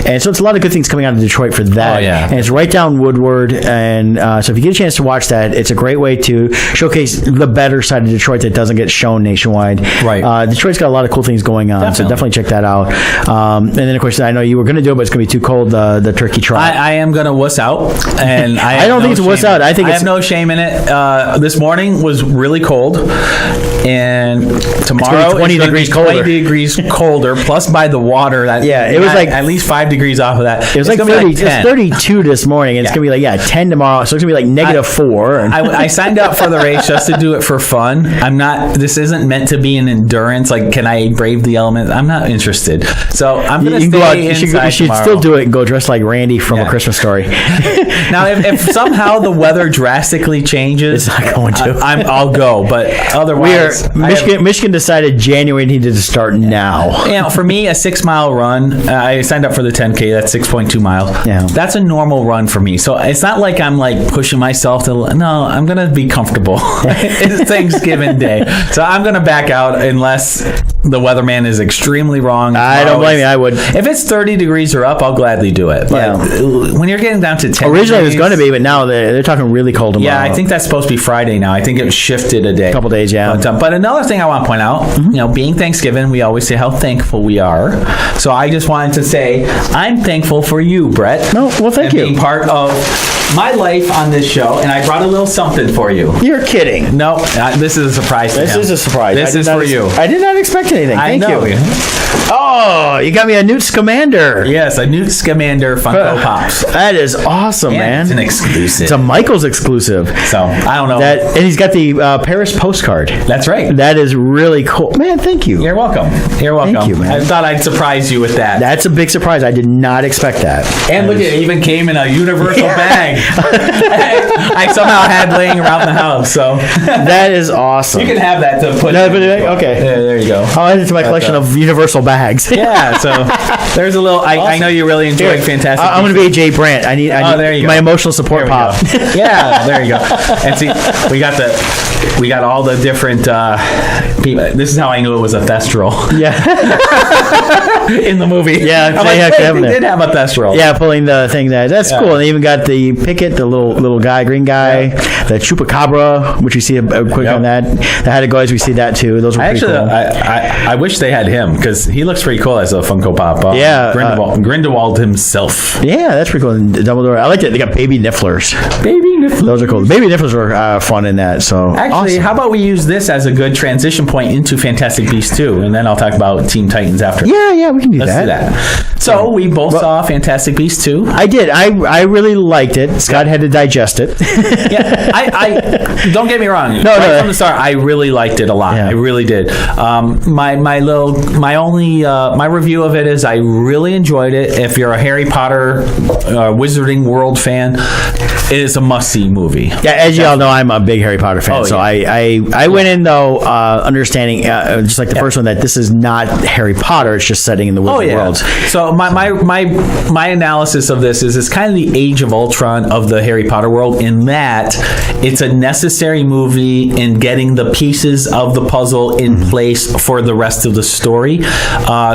And so it's a lot of good things coming out of Detroit for that. And it's right down Woodward. And so if you get a chance to watch that, it's a great way to showcase the better side of Detroit that doesn't get shown nationwide. Detroit's got a lot of cool things going on, so definitely check that out. And then, of course, I know you were going to do it, but it's going to be too cold, the turkey trot. I am going to wuss out. And I don't think it's a wuss out. I have no shame in it. This morning was really cold. And tomorrow it's 20 degrees colder. 20 degrees colder, plus by the water. It was like at least 5 degrees off of that. It was like 30. It's 32 this morning. And it's going to be like 10 tomorrow. So it's going to be like -4. I signed up for the race just to do it for fun. This isn't meant to be an endurance. Like, can I brave the elements? I'm not interested. So I'm going to stay inside. You should still do it and go dressed like Randy from A Christmas Story. Now, if somehow the weather drastically changes, it's not going to. I'll go. But otherwise, Michigan decided January needed to start now. For me, a 6-mile run. I signed up for the 10K. That's 6.2 miles. Yeah, that's a normal run for me. So it's not like I'm like pushing myself to. No, I'm gonna be comfortable. It's Thanksgiving Day, so I'm gonna back out unless the weatherman is extremely wrong. I don't blame you. I would. If it's 30 degrees or up, I'll gladly do it. But when you're getting down to 10 originally degrees, it was going to be, but now they're talking really cold tomorrow. Yeah, I think that's supposed to be Friday now. I think it shifted a day. A couple days, yeah. But another thing I want to point out, being Thanksgiving, we always say how thankful we are. So I just wanted to say I'm thankful for you, Brett. No, well, thank you. Being part of my life on this show, and I brought a little something for you. You're kidding. No, this is a surprise. This is a surprise. This is for you. I did not expect anything. Thank you. Oh, you got me a Newt Scamander. Yes, a Newt Scamander Funko Pops. That is awesome, man. It's an exclusive. It's a Michaels exclusive. So, I don't know. And he's got the Paris postcard. That's right. That is really cool. Man, thank you. You're welcome. Thank you, man. I thought I'd surprise you with that. That's a big surprise. I did not expect that. And look, it even came in a universal bag. I somehow had laying around the house. So that is awesome. You can have that to put. Okay. Yeah, there you go. I'll add it to my collection of universal bags. Yeah. So there's a little. I know you really enjoyed Fantastic. I'm going to be Jay Brandt. I need there you my go. Emotional support pop. Yeah. There you go. And see, we got all the different. This is how I knew it was a Thestral. Yeah. In the movie. Yeah. They did have a Thestral. Yeah, pulling the thing that's cool. And they even got the Pickett, the little guy, green guy, the Chupacabra, which you see a quick on that. The Had to Go as we see that too. Those were pretty cool. I wish they had him because he looks pretty cool as a Funko Pop. Grindewald himself. Yeah, that's pretty cool. And Dumbledore. I liked it. They got baby Nifflers. Those are cool. Baby Nifflers were fun in that. So actually, awesome. How about we use this as a good transition point into Fantastic Beasts 2, and then I'll talk about Teen Titans after. Yeah, we can do Let's that. do that. So we both saw Fantastic Beasts 2. I did. I really liked it. Scott had to digest it. Yeah, I don't get me wrong. No, From the start, I really liked it a lot. Yeah. I really did. My review of it is I really enjoyed it. If you're a Harry Potter Wizarding World fan, it is a must-see movie. Yeah, as you all know, I'm a big Harry Potter fan, so I went in though understanding just like the first one that this is not Harry Potter; it's just setting in the Wizarding world. So my analysis of this is it's kind of the Age of Ultron of the Harry Potter world in that it's a necessary movie in getting the pieces of the puzzle in place for the rest of the story.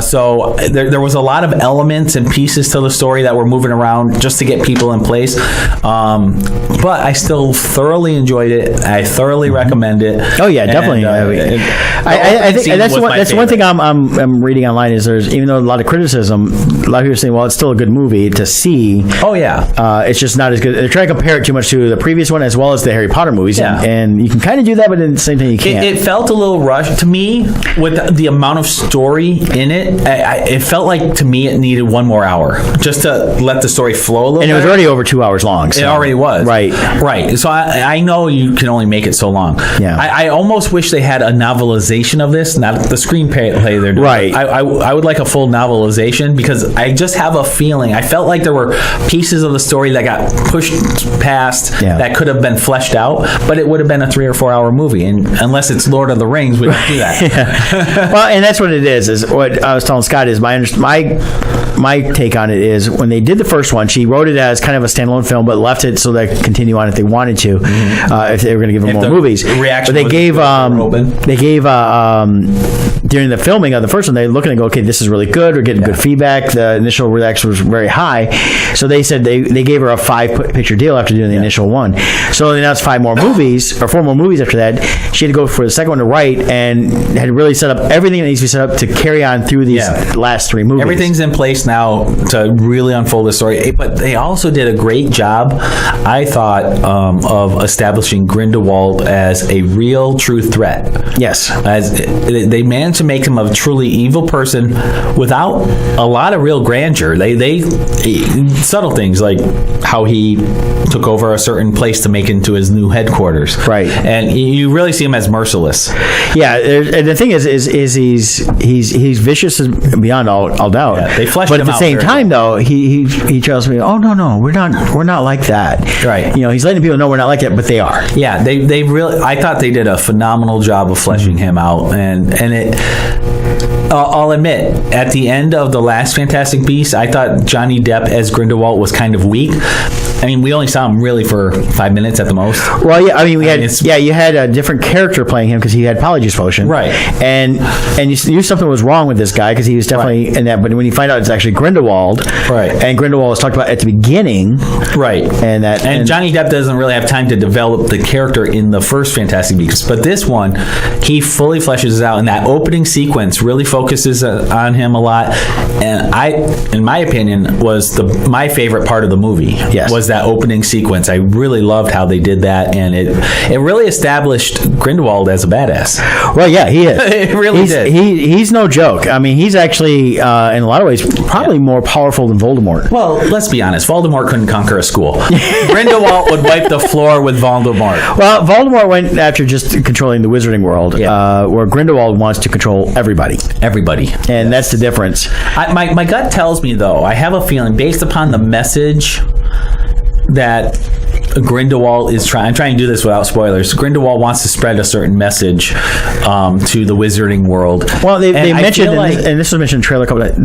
So there was a lot of elements and pieces to the story that were moving around just to get people in place. But I still thoroughly enjoyed it. I thoroughly recommend it. Oh yeah, definitely. I think that's one thing I'm reading online is there's, even though a lot of criticism, a lot of people are saying, well, it's still a good movie to see. Oh yeah. It's just not as good. They're trying to compare it too much to the previous one as well as the Harry Potter movies. Yeah. And you can kind of do that, but at the same time you can't. It felt a little rushed to me with the amount of story in it. It felt like to me it needed one more hour just to let the story flow a little. And it was already over 2 hours long. So. It already was. Right. So I know you can only make it so long. Yeah. I almost wish they had a novelization of this, not the screenplay they're doing. Right. I would like a full novelization because I just have a feeling. I felt like there were pieces of the story that got pushed past that could have been fleshed out, but it would have been a 3 or 4 hour movie. And unless it's Lord of the Rings, we don't do that. Well, and that's what it is what I was telling Scott is my take on it is when they did the first one, she wrote it as kind of a standalone film, but left it so they could continue on if they wanted to, if they were going to give them more movies. Reaction, but they gave during the filming of the first one, they looking and go, okay, this is really good. We're getting good feedback. The initial reaction was very high, so they said they gave her a 5-picture deal after doing the initial one. So they announced 4 more movies after that. She had to go for the second one to write and had to really set up everything that needs to be set up to carry on through these last 3 movies. Everything's in place now to really unfold the story. But they also did a great job, I thought, of establishing Grindelwald as a real, true threat. Yes. As they managed to make him a truly evil person without a lot of real grandeur. They subtle things like how he took over a certain place to make into his new headquarters. Right. And you really see him as merciless. Yeah, and the thing is he's vicious beyond all doubt. Yeah, they fleshed but him at the out same very time, well. though, he tells me, "Oh no, we're not like that." Right. You know, he's letting people know we're not like that, but they are. Yeah, they really. I thought they did a phenomenal job of fleshing him out, and it. I'll admit, at the end of the last Fantastic Beasts, I thought Johnny Depp as Grindelwald was kind of weak. I mean, we only saw him really for 5 minutes at the most. Well, yeah, I mean, you had a different character playing him because he had Polyjuice Potion, right? And you knew something was wrong with this guy because he was definitely in that. But when you find out it's actually Grindelwald, right? And Grindelwald was talked about at the beginning, right? And Johnny Depp doesn't really have time to develop the character in the first Fantastic Beasts, but this one, he fully fleshes it out, and that opening sequence really focuses on him a lot. And in my opinion, was my favorite part of the movie. Yes. Was that opening sequence. I really loved how they did that, and it really established Grindelwald as a badass. Well, yeah, he is. It really did. He's no joke. I mean, he's actually in a lot of ways probably more powerful than Voldemort. Well, let's be honest. Voldemort couldn't conquer a school. Grindelwald would wipe the floor with Voldemort. Well, Voldemort went after just controlling the Wizarding world, where Grindelwald wants to control everybody. And that's the difference. My gut tells me, though, I have a feeling based upon the message that Grindelwald is trying. I'm trying to do this without spoilers. Grindelwald wants to spread a certain message to the Wizarding world. Well, they mentioned, and this was mentioned in the trailer a couple of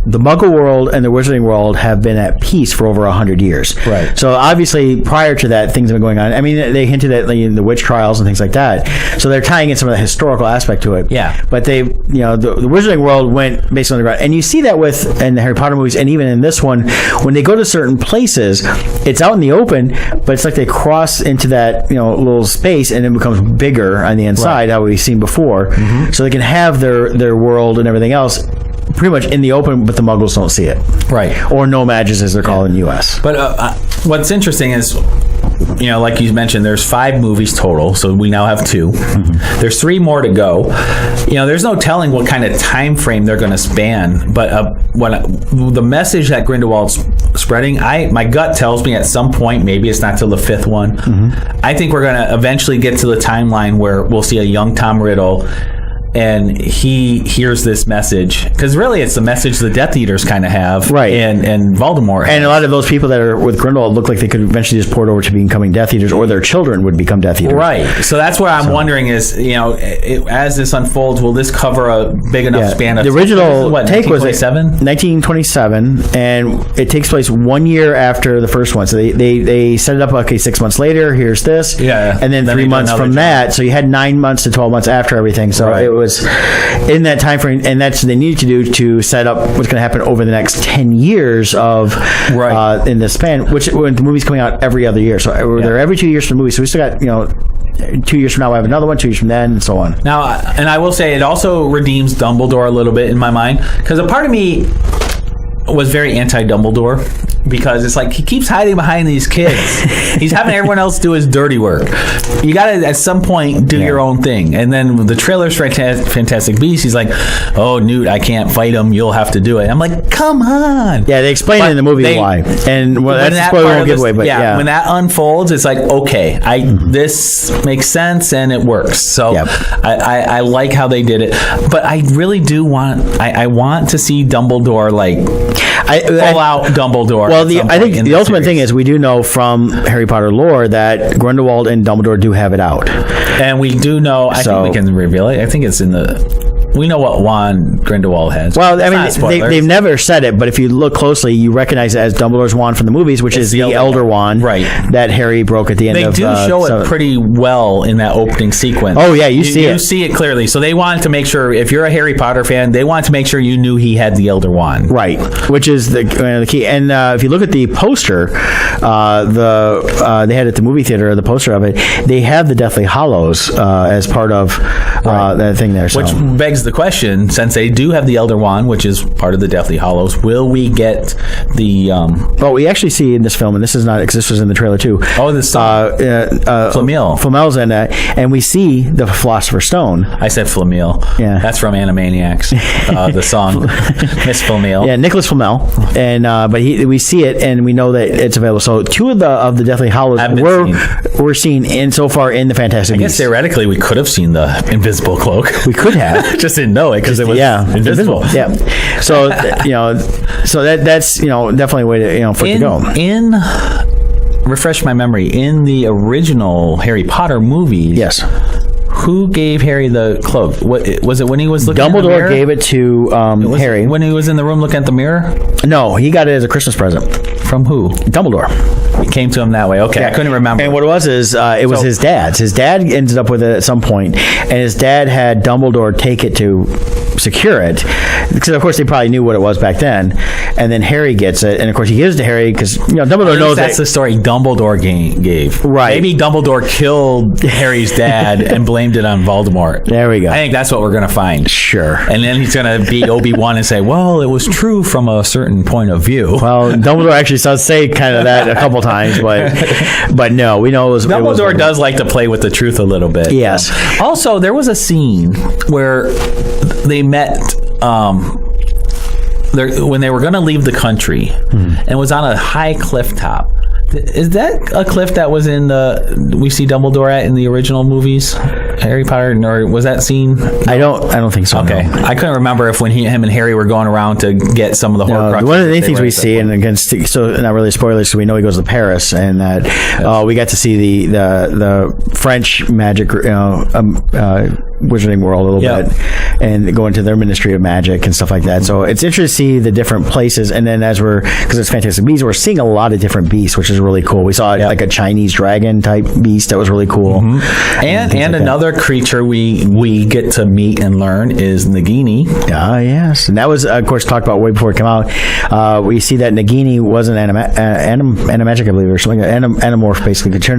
the Muggle world and the Wizarding world have been at peace for over 100 years. Right. So obviously, prior to that, things have been going on. I mean, they hinted at the witch trials and things like that. So they're tying in some of the historical aspect to it. Yeah. But the Wizarding world went based on the ground, and you see that in the Harry Potter movies, and even in this one, when they go to certain places, it's out in the open, but it's like they cross into that little space, and it becomes bigger on the inside, how we've seen before. Mm-hmm. So they can have their world and everything else pretty much in the open, but the Muggles don't see it. Right. Or no-mages, as they're called in the U.S. But what's interesting is like you mentioned, there's 5 movies total, so we now have 2. There's 3 more to go. There's no telling what kind of time frame they're going to span, but the message that Grindewald's spreading, my gut tells me at some point, maybe it's not till the 5th one, I think we're going to eventually get to the timeline where we'll see a young Tom Riddle, and he hears this message, because really it's the message the Death Eaters kind of have, right? And Voldemort has. And a lot of those people that are with Grindelwald look like they could eventually just port over to becoming Death Eaters, or their children would become Death Eaters, right? So that's what I'm wondering is, as this unfolds, will this cover a big enough span of the original take was 1927, and it takes place 1 year after the first one. So they set it up, okay, 6 months later, here's this, and then 3 months from that. So you had 9 months to 12 months after everything. So it was in that time frame, and that's what they needed to do to set up what's going to happen over the next 10 years of in this span, which when the movie's coming out every other year. So they're every 2 years for the movie. So we still got 2 years from now we have another one, 2 years from then, and so on. Now, and I will say it also redeems Dumbledore a little bit in my mind, because a part of me was very anti-Dumbledore, because it's like he keeps hiding behind these kids. He's having everyone else do his dirty work. You got to, at some point, do your own thing. And then with the trailers for Fantastic Beasts, he's like, oh, Newt, I can't fight him. You'll have to do it. I'm like, come on. Yeah, they explain it in the movie why. And that's a spoiler we won't give away. But when that unfolds, it's like, okay, this makes sense and it works. So I like how they did it. But I really do want, I want to see Dumbledore full out Dumbledore. Well, I think the ultimate thing is we do know from Harry Potter lore that Grindelwald and Dumbledore do have it out, and we do know. I think we can reveal it. I think it's in the. We know what wand Grindelwald has. Well, I mean, they've never said it, but if you look closely, you recognize it as Dumbledore's wand from the movies, which is the Elder Wand that Harry broke at the end of... They do show it pretty well in that opening sequence. Oh, yeah, you see it. You see it clearly. So they wanted to make sure, if you're a Harry Potter fan, they wanted to make sure you knew he had the Elder Wand. Right, which is the key. And if you look at the poster, they had at the movie theater, the poster of it, they have the Deathly Hallows as part of that thing there. So. Which begs the question, since they do have the Elder Wand, which is part of the Deathly Hallows, will we get the... Well, we actually see in this film, and this is not, because this was in the trailer too. Oh, this Flamel. Flamel's in that, and we see the Philosopher's Stone. I said Flamel. Yeah. That's from Animaniacs, the song Miss Flamel. Yeah, Nicholas Flamel. And but we see it, and we know that it's available. So 2 of the Deathly Hallows we're seen insofar in the Fantastic Beasts. I guess theoretically we could have seen the invisible cloak. We could have. Just didn't know it because it was invisible. Yeah. So so that's definitely a way to for it to go. Refresh my memory. In the original Harry Potter movies, yes. Who gave Harry the cloak? What was it when he was looking? Dumbledore gave it to Harry when he was in the room looking at the mirror. No, he got it as a Christmas present. From who? Dumbledore. It came to him that way. Okay, I couldn't remember. And what it was is it was his dad's. His dad ended up with it at some point, and his dad had Dumbledore take it to secure it, because of course they probably knew what it was back then. And then Harry gets it, and of course he gives it to Harry because Dumbledore knows that's the story Dumbledore gave. Right? Maybe Dumbledore killed Harry's dad and blamed it on Voldemort. There we go. I think that's what we're gonna find. Sure. And then he's gonna be Obi-Wan and say, "Well, it was true from a certain point of view." Well, Dumbledore actually does say kind of that a couple times, but no, we know it was. Dumbledore does like to play with the truth a little bit. Yes. Also, there was a scene where they met. When they were going to leave the country, and it was on a high cliff top. Is that a cliff that was in we see Dumbledore at in the original movies, Harry Potter, or was that scene? I don't think so. Okay, no. I couldn't remember if when him and Harry were going around to get some of the Horcruxes. One of the things we see, and again, so not really spoilers, so we know he goes to Paris, and that we got to see the French magic, Wizarding World a little bit, and go into their Ministry of Magic and stuff like that. So it's interesting to see the different places, and then because it's Fantastic Beasts, we're seeing a lot of different beasts, which is really cool. We saw like a Chinese dragon type beast that was really cool, and another creature we get to meet and learn is Nagini. Yes, and that was of course talked about way before it came out. We see that Nagini was an animagic, I believe, or something. Animorph, basically, could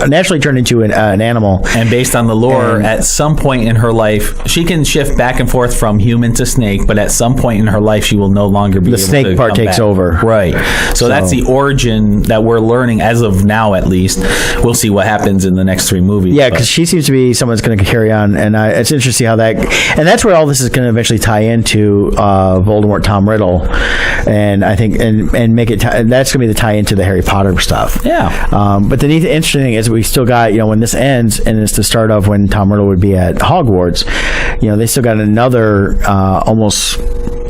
naturally turn into an animal, and based on the lore, at some point in her life, she can shift back and forth from human to snake, but at some point in her life, she will no longer be the snake part takes over. Right. So that's the origin foundation that we're learning as of now, at least. We'll see what happens in the next 3 movies. Yeah, because she seems to be someone that's going to carry on, and it's interesting how that, and that's where all this is going to eventually tie into Voldemort, Tom Riddle, and I think and make it. That's going to be the tie into the Harry Potter stuff. Yeah. But the interesting thing is we still got, when this ends and it's the start of when Tom Riddle would be at Hogwarts, they still got another almost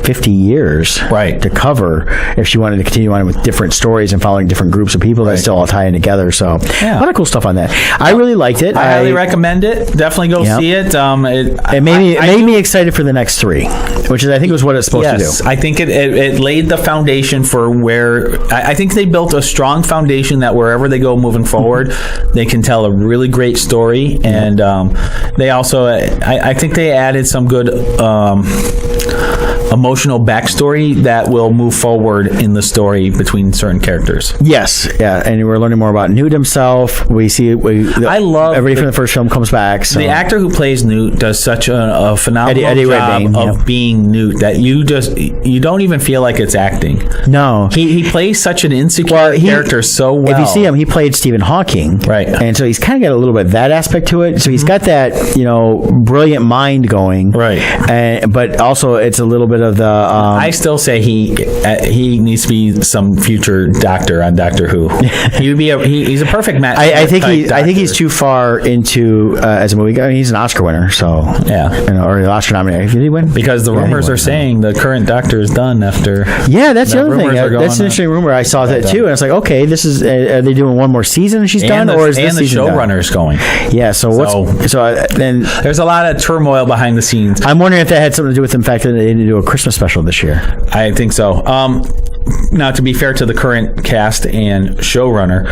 50 years to cover if she wanted to continue on with different stories and following different groups of people that still all tie in together. So a lot of cool stuff on that. I really liked it. I highly recommend it. Definitely go see it. It made me excited for the next 3, which is I think was what it's supposed to do. I think it laid the foundation for where I think they built a strong foundation that wherever they go moving forward, they can tell a really great story. And they also, I think they added some good emotional backstory that will move forward in the story between certain characters. Yes, and we're learning more about Newt himself. I love everybody from the first film comes back. So. The actor who plays Newt does such a phenomenal job of being Newt that you don't even feel like it's acting. No, he plays such an insecure character so well. If you see him, he played Stephen Hawking, right? And so he's kind of got a little bit of that aspect to it. So he's got that brilliant mind going, right? But also it's a little bit of the. I still say he needs to be some future doctor on Doctor Who. He would be he's a perfect match. I think he's too far into as a movie guy. He's an Oscar winner, so or an Oscar nominated. Did he win? Because the rumors are saying the current Doctor is done after. Yeah, that's the other thing. That's an interesting rumor. I saw that too, and it's like, okay, this is are they doing one more season and she's done, or is this season done? And the showrunner's going. Yeah. So then there's a lot of turmoil behind the scenes. I'm wondering if that had something to do with the fact that they didn't do a Christmas special this year. I think so. Now, to be fair to the current cast and showrunner,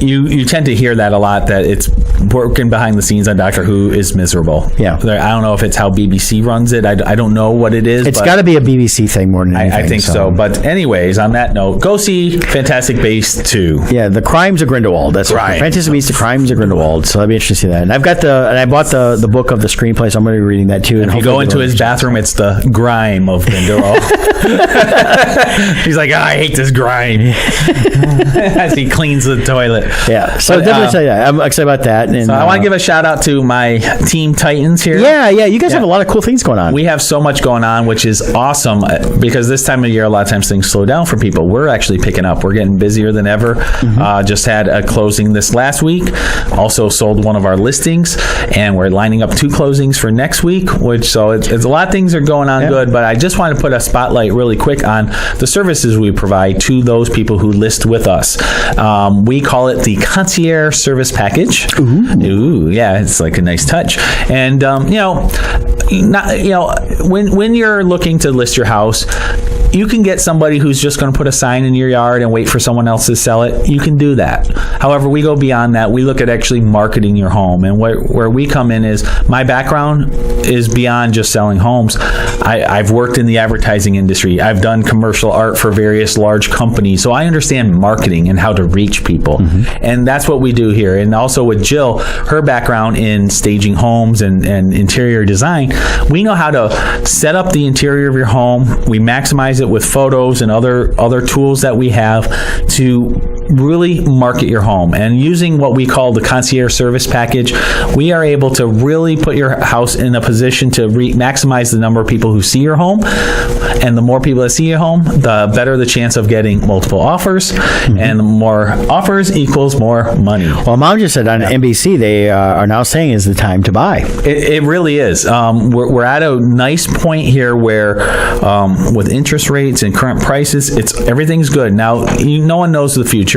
you tend to hear that a lot, that it's working behind the scenes on Doctor Who is miserable. Yeah. I don't know if it's how BBC runs it. I don't know what it is. It's got to be a BBC thing more than anything. I think so. But anyways, on that note, go see Fantastic Beasts 2. Yeah, The Crimes of Grindelwald. That's right. Fantastic Beasts, The Crimes of Grindelwald. So that'd be interesting to see that. And I bought the book of the screenplay, so I'm going to be reading that too. And if you go into his bathroom, it's the grime of Grindelwald. He's like, I hate this grime. As he cleans the toilet. Yeah, so definitely I'm excited about that. And so I want to give a shout out to my Team Titans here. Yeah, you guys have a lot of cool things going on. We have so much going on, which is awesome, because this time of year, a lot of times things slow down for people. We're actually picking up. We're getting busier than ever. Just had a closing this last week. Also sold one of our listings, and we're lining up 2 closings for next week. It's a lot of things are going on good, but I just want to put a spotlight really quick on the services we provide to those people who list with us. We call it the Concierge Service Package. Ooh, yeah, it's like a nice touch. And when you're looking to list your house, you can get somebody who's just going to put a sign in your yard and wait for someone else to sell it. You can do that. However, we go beyond that. We look at actually marketing your home. And where we come in is, my background is beyond just selling homes. I've worked in the advertising industry. I've done commercial art for various large companies. So I understand marketing and how to reach people. And that's what we do here. And also with Jill, her background in staging homes and interior design, we know how to set up the interior of your home. We maximize it with photos and other tools that we have to really market your home. And using what we call the Concierge Service Package, we are able to really put your house in a position to maximize the number of people who see your home. And the more people that see your home, the better the chance of getting multiple offers. And the more offers equals more money. Well, Mom just said on NBC they are now saying is the time to buy. It really is. We're at a nice point here where with interest rates and current prices, everything's good. Now, no one knows the future,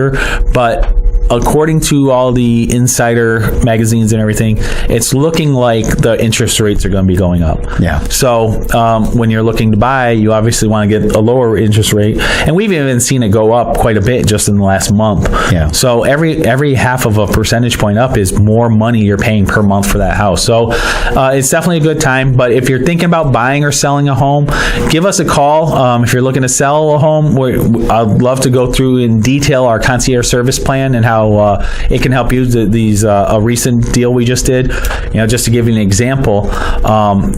but according to all the insider magazines and everything, it's looking like the interest rates are going to be going up. Yeah. So when you're looking to buy, you obviously want to get a lower interest rate. And we've even seen it go up quite a bit just in the last month. Yeah. So every half of a percentage point up is more money you're paying per month for that house. So it's definitely a good time. But if you're thinking about buying or selling a home, give us a call. If you're looking to sell a home, I'd love to go through in detail our concierge service plan and how how it can help you. A recent deal we just did, just to give you an example,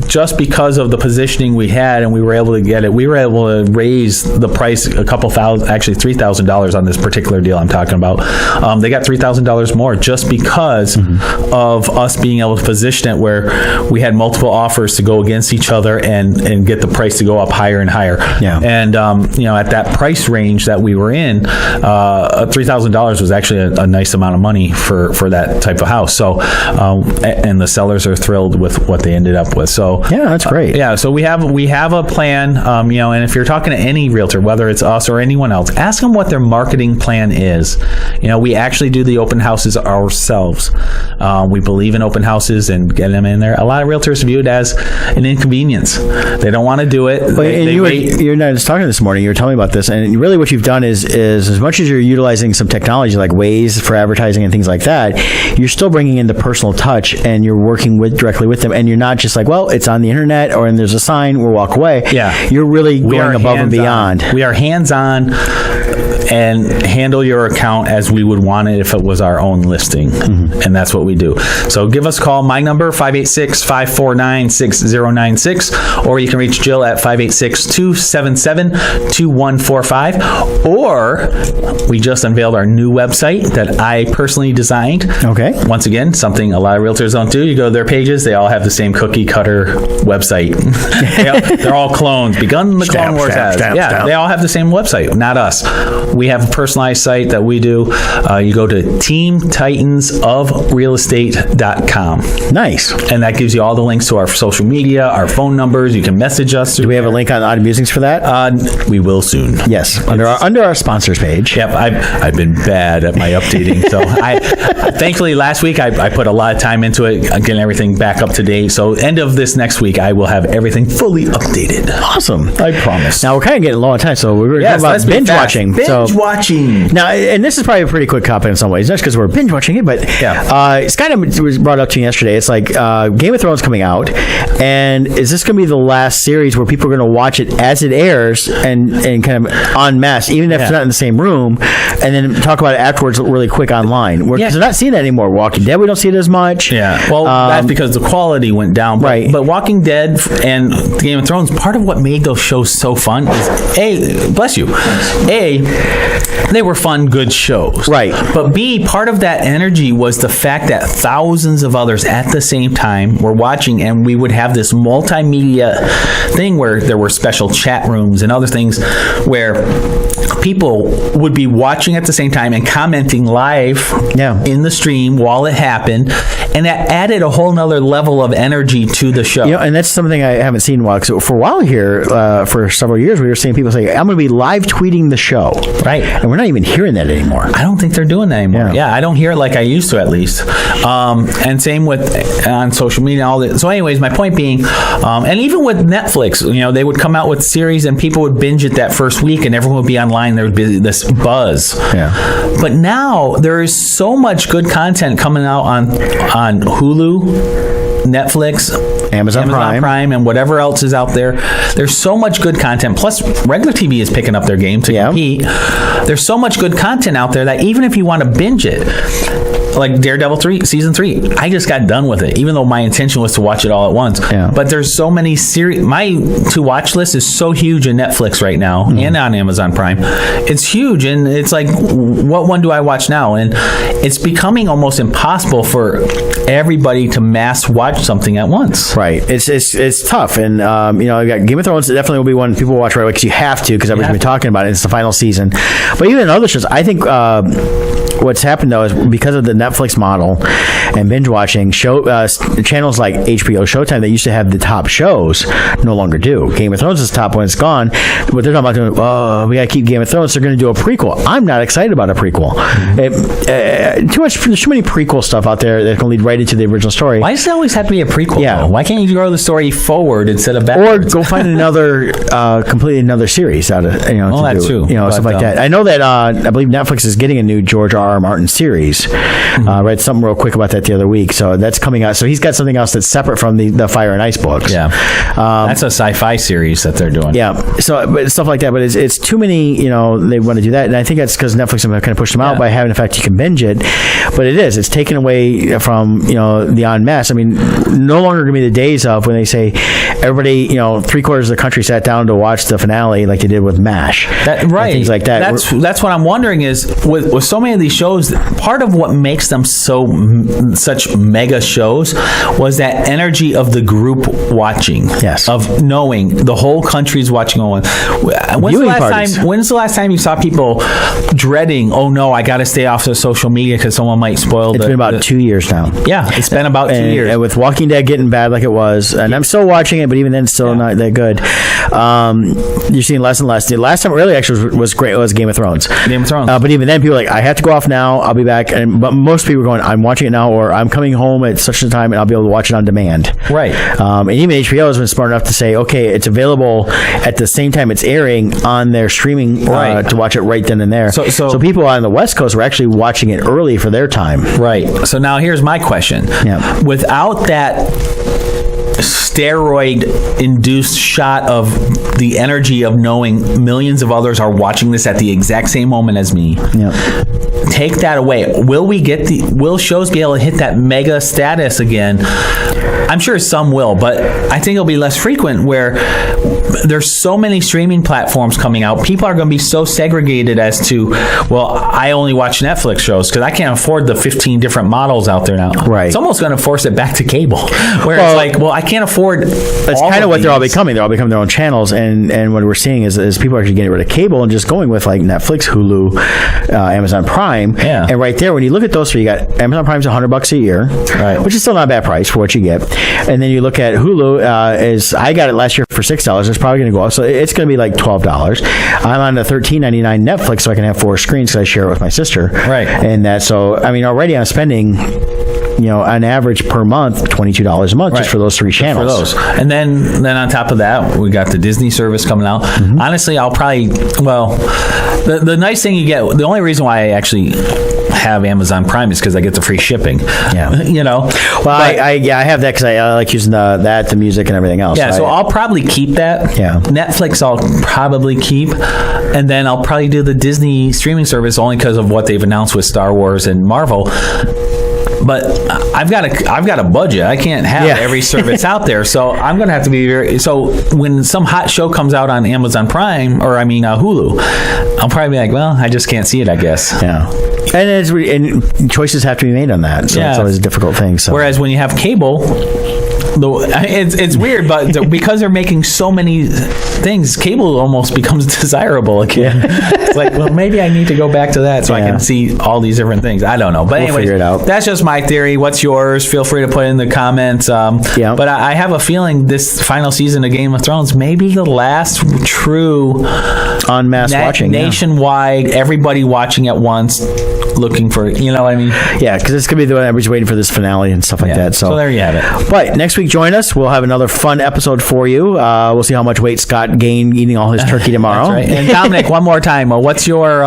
just because of the positioning we had and we were able to get it, we were able to raise the price a couple thousand, actually $3,000 on this particular deal I'm talking about. They got $3,000 more just because of us being able to position it where we had multiple offers to go against each other and get the price to go up higher and higher. Yeah. And at that price range that we were in, $3,000 was actually a nice amount of money for that type of house. So, and the sellers are thrilled with what they ended up with. So yeah, that's great. So we have a plan. And if you're talking to any realtor, whether it's us or anyone else, ask them what their marketing plan is. We actually do the open houses ourselves. We believe in open houses and getting them in there. A lot of realtors view it as an inconvenience. They don't want to do it. You're not just talking this morning. You were telling me about this, and really what you've done is as much as you're utilizing some technology like Waze for advertising and things like that, you're still bringing in the personal touch, and you're working directly with them, and you're not just like, well, it's on the internet or and there's a sign, we'll walk away. Yeah, you're really going above and beyond. We are hands-on and handle your account as we would want it if it was our own listing. And that's what we do. So give us a call. My number, 586-549-6096, or you can reach Jill at 586-277-2145, or we just unveiled our new website that I personally designed. Okay. Once again, something a lot of realtors don't do. You go to their pages, they all have the same cookie cutter website. They're all clones. Begun the Clone Wars has. They all have the same website, not us. We have a personalized site that we do. You go to teamtitansofrealestate.com. Nice. And that gives you all the links to our social media, our phone numbers. You can message us. Do we have a link on Odd Musings for that? We will soon. Yes, under our sponsors page. Yep, I've been bad at my updating. So thankfully last week I put a lot of time into it, getting everything back up to date. So end of this next week I will have everything fully updated. Awesome. I promise. Now we're kind of getting low on time, so we were talking about binge watching. Binge watching. Now, and this is probably a pretty quick topic in some ways, not because we're binge watching it, but it's kind of was brought up to me yesterday. It's like Game of Thrones coming out, and is this going to be the last series where people are going to watch it as it airs and kind of en masse, even if it's not in the same room, and then talk about it afterwards really quick online? Because they're not seeing that anymore. Walking Dead, we don't see it as much. Yeah, well, that's because the quality went down. But, right. But Walking Dead and Game of Thrones, part of what made those shows so fun is bless you, they were fun, good shows. Right. But B, part of that energy was the fact that thousands of others at the same time were watching, and we would have this multimedia thing where there were special chat rooms and other things where people would be watching at the same time and commenting live in the stream while it happened, and that added a whole nother level of energy to the show. And that's something I haven't seen in a while. So for a while here, for several years, we were seeing people say, I'm going to be live tweeting the show. Right. And we're not even hearing that anymore. I don't think they're doing that anymore. Yeah, I don't hear it like I used to, at least. And same with on social media and all that. So anyways, my point being, and even with Netflix, they would come out with series and people would binge it that first week and everyone would be online. There would be this buzz. Yeah. But now there is so much good content coming out on Hulu, Netflix, Amazon Prime, and whatever else is out there. There's so much good content. Plus, regular TV is picking up their game to compete. There's so much good content out there that even if you want to binge it, like Daredevil 3, Season 3, I just got done with it, even though my intention was to watch it all at once. Yeah. But there's so many series. My to-watch list is so huge in Netflix right now and on Amazon Prime. It's huge, and it's like, what one do I watch now? And it's becoming almost impossible for everybody to mass watch something at once. Right. It's tough. And, you got Game of Thrones definitely will be one people watch right away because you have to, because everybody's been talking about it. It's the final season. But even other shows, I think what's happened, though, is because of the Netflix model and binge watching, channels like HBO, Showtime, that used to have the top shows, no longer do. Game of Thrones is top when it's gone. What they're talking about doing, we got to keep Game of Thrones, they're going to do a prequel. I'm not excited about a prequel. There's too many prequel stuff out there that can lead right into the original story. Why does it always have to be a prequel? Yeah. Though? Why can't you grow the story forward instead of backwards? Or go find another, completely another series out of, that's true. Stuff like that. I know that, I believe Netflix is getting a new George R.R. Martin series. Read something real quick about that that the other week. So that's coming out. So he's got something else that's separate from the Fire and Ice books. Yeah, that's a sci-fi series that they're doing. Yeah, so but stuff like that. But it's too many. They want to do that, and I think that's because Netflix kind of pushed them out by having the fact you can binge it. But it's taken away from the en masse. I mean, no longer going to be the days of when they say everybody, 3/4 of the country sat down to watch the finale like they did with MASH. Right, things like that. That's what I'm wondering is with so many of these shows, part of what makes them such mega shows was that energy of the group watching. Yes. Of knowing the whole country's watching on. When's the last time you saw people dreading, oh no, I got to stay off of social media because someone might spoil It's been about 2 years now. Yeah, it's been about 2 years. And with Walking Dead getting bad like it was, and I'm still watching it, but even then it's still not that good. You're seeing less and less. The last time it really actually was great was Game of Thrones. But even then people are like, I have to go off now, I'll be back. But most people are going, I'm watching it now, or I'm coming home at such a time and I'll be able to watch it on demand. Right. And even HBO has been smart enough to say, okay, it's available at the same time it's airing on their streaming to watch it right then and there. So people on the West Coast were actually watching it early for their time. Right. So now here's my question. Yeah. Without that steroid-induced shot of the energy of knowing millions of others are watching this at the exact same moment as me. Yeah. Take that away. Will shows be able to hit that mega status again? I'm sure some will, but I think it'll be less frequent where there's so many streaming platforms coming out. People are going to be so segregated as to, well, I only watch Netflix shows because I can't afford the 15 different models out there now. Right. It's almost going to force it back to cable, where it's like, well, I can't afford. That's kind of what they're all becoming. They're all becoming their own channels, and what we're seeing is people are actually getting rid of cable and just going with like Netflix, Hulu, Amazon Prime. Yeah. And right there, when you look at those three, you got Amazon Prime's $100 a year, right, which is still not a bad price for what you get. And then you look at Hulu, I got it last year for $6. It's probably going to go up, so it's going to be like $12. I'm on the $13.99 Netflix, so I can have 4 screens because I share it with my sister. Right. And that, so I mean, already I'm spending, on average per month, $22 a month just for those 3 channels. And then on top of that, we got the Disney service coming out. Mm-hmm. Honestly, I'll probably, the nice thing you get, the only reason why I actually have Amazon Prime is because I get the free shipping. Yeah. Well, I have that because I like using the music and everything else. Yeah, so I'll probably keep that. Yeah. Netflix I'll probably keep, and then I'll probably do the Disney streaming service only because of what they've announced with Star Wars and Marvel. But I've got a budget. I can't have every service out there, so I'm going to have to be very. So when some hot show comes out on Amazon Prime, or Hulu, I'll probably be like, well, I just can't see it, I guess. Yeah. And choices have to be made on that, so it's always a difficult thing. So. Whereas when you have cable, it's weird, but because they're making so many things, cable almost becomes desirable again. It's like, well, maybe I need to go back to that so I can see all these different things. I don't know, but anyway, figure it out. That's just my theory. What's yours? Feel free to put it in the comments. But I have a feeling this final season of Game of Thrones may be the last true en masse watching, nationwide, everybody watching at once, looking for, you know what I mean? Yeah, because it's gonna be the one everybody's waiting for this finale and stuff like that. So there you have it. But next week, join us. We'll have another fun episode for you. We'll see how much weight Scott gained eating all his turkey tomorrow. That's right. And Dominic, one more time, what's your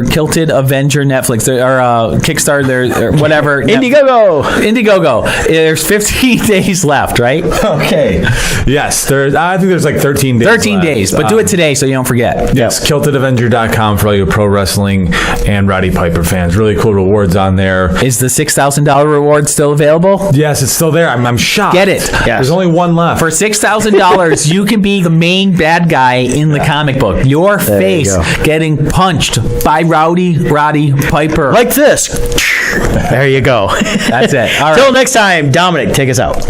Kilted Avenger Netflix or Kickstarter or whatever? Indiegogo. There's 15 days left, right? Okay. Yes. I think there's like 13 days. 13 days, but do it today so you don't forget. Yes. KiltedAvenger.com for all your pro wrestling and Roddy Piper fans. Really cool rewards on there. Is the $6,000 reward still available? Yes, it's still there. I'm shocked. Get it. Yes. There's only one left. For $6,000, you can be the main bad guy in the comic book. Your face getting punched by Roddy Piper. Like this. There you go. That's it. All right. Till next time, Dominic, take us out.